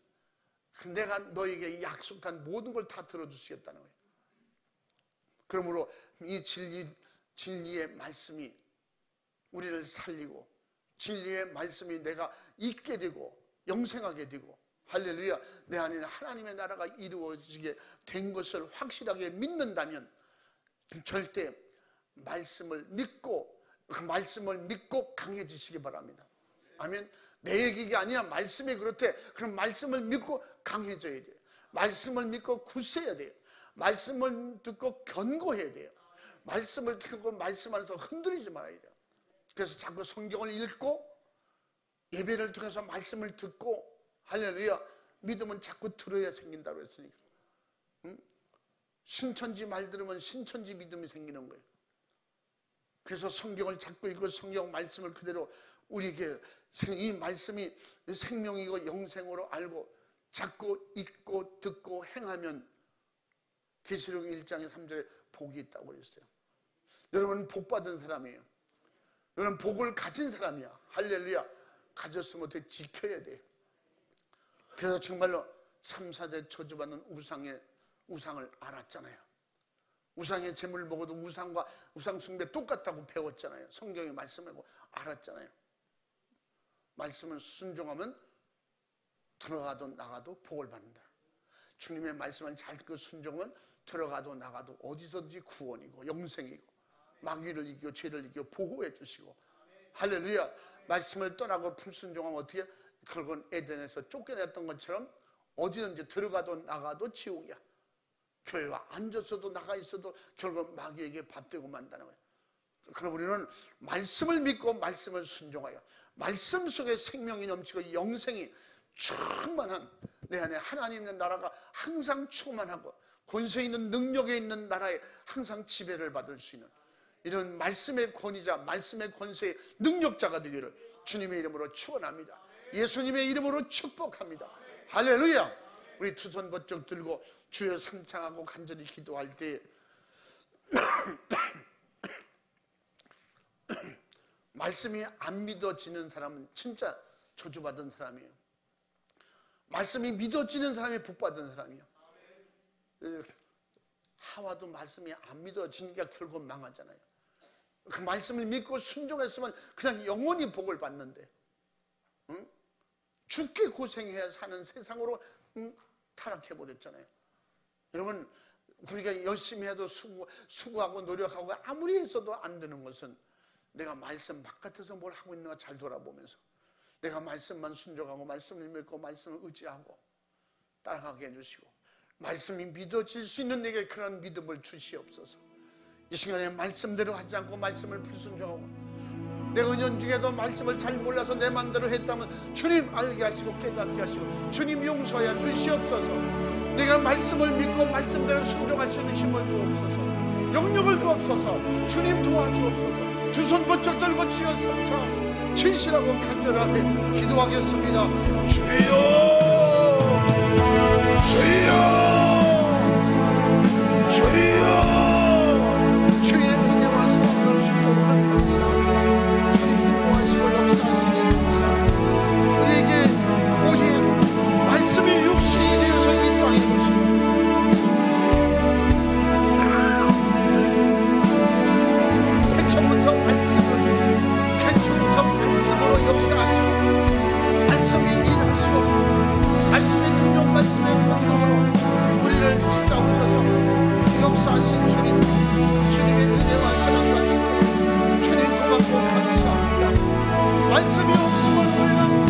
내가 너에게 약속한 모든 걸 다 들어주시겠다는 거예요. 그러므로 이 진리의 말씀이 우리를 살리고, 진리의 말씀이 내가 잊게 되고 영생하게 되고, 할렐루야, 내 안에는 하나님의 나라가 이루어지게 된 것을 확실하게 믿는다면 절대 말씀을 믿고, 그 말씀을 믿고 강해지시기 바랍니다. 아멘. 내 얘기가 아니야. 말씀이 그렇대. 그럼 말씀을 믿고 강해져야 돼요. 말씀을 믿고 굳세야 돼요. 말씀을 듣고 견고해야 돼요. 말씀을 듣고 말씀 안에서 흔들리지 말아야 돼요. 그래서 자꾸 성경을 읽고 예배를 통해서 말씀을 듣고, 할렐루야, 믿음은 자꾸 들어야 생긴다고 했으니까. 신천지 말 들으면 신천지 믿음이 생기는 거예요. 그래서 성경을 자꾸 읽고 성경 말씀을 그대로 우리에게, 이 말씀이 생명이고 영생으로 알고 자꾸 읽고 듣고 행하면 계시록 1장 3절에 복이 있다고 그랬어요. 여러분은 복받은 사람이에요. 여러분은 복을 가진 사람이야. 할렐루야. 가졌으면 어떻게 지켜야 돼요. 그래서 정말로 3, 4대 저주받는 우상을 알았잖아요. 우상의 재물을 먹어도 우상과 우상 숭배 똑같다고 배웠잖아요. 성경의 말씀하고 알았잖아요. 말씀을 순종하면 들어가도 나가도 복을 받는다. 주님의 말씀을 잘 듣고 순종하면 들어가도 나가도 어디서든지 구원이고 영생이고, 마귀를 이기고 죄를 이기고 보호해 주시고, 할렐루야. 말씀을 떠나고 불순종하면 어떻게? 결국은 에덴에서 쫓겨냈던 것처럼 어디든지 들어가도 나가도 지옥이야. 교회와 앉아서도 나가 있어도 결국 마귀에게 밥되고 만다는 거예요. 그럼 우리는 말씀을 믿고 말씀을 순종하여 말씀 속에 생명이 넘치고 영생이 충만한 내 안에 하나님의 나라가 항상 충만하고 권세 있는 능력에 있는 나라에 항상 지배를 받을 수 있는 이런 말씀의 권위자, 말씀의 권세의 능력자가 되기를 주님의 이름으로 축원합니다. 예수님의 이름으로 축복합니다. 할렐루야. 우리 두 손 번쩍 들고 주여 삼창하고 간절히 기도할 때 말씀이 안 믿어지는 사람은 진짜 저주받은 사람이에요. 말씀이 믿어지는 사람이 복받은 사람이에요. 하와도 말씀이 안 믿어지니까 결국 망하잖아요. 그 말씀을 믿고 순종했으면 그냥 영원히 복을 받는데, 응? 죽게 고생해야 사는 세상으로 타락해버렸잖아요. 여러분, 우리가 열심히 해도 수고하고 노력하고 아무리 했어도 안 되는 것은 내가 말씀 바깥에서 뭘 하고 있는가 잘 돌아보면서 내가 말씀만 순종하고 말씀을 믿고 말씀을 의지하고 따라가게 해주시고, 말씀이 믿어질 수 있는 내게 그런 믿음을 주시옵소서. 이 시간에 말씀대로 하지 않고 말씀을 불순종하고 내 은연중에도 말씀을 잘 몰라서 내 마음대로 했다면 주님 알게 하시고 깨닫게 하시고 주님 용서하여 주시옵소서. 내가 말씀을 믿고 말씀대로 순종할 수 있는 힘을 주옵소서. 영역을 주옵소서. 주님 도와주옵소서. 두 손 번쩍 들고 주여 삼창 진실하고 간절하게 기도하겠습니다. 주여 주여 주여. 주의 은혜와 사랑을 축복을 감사합니다. 주님 인도하시고 용서하신 주님, 주님의 은혜와 사랑과 축복, 주님 고맙고 감사합니다. 말씀이 없으면 우리는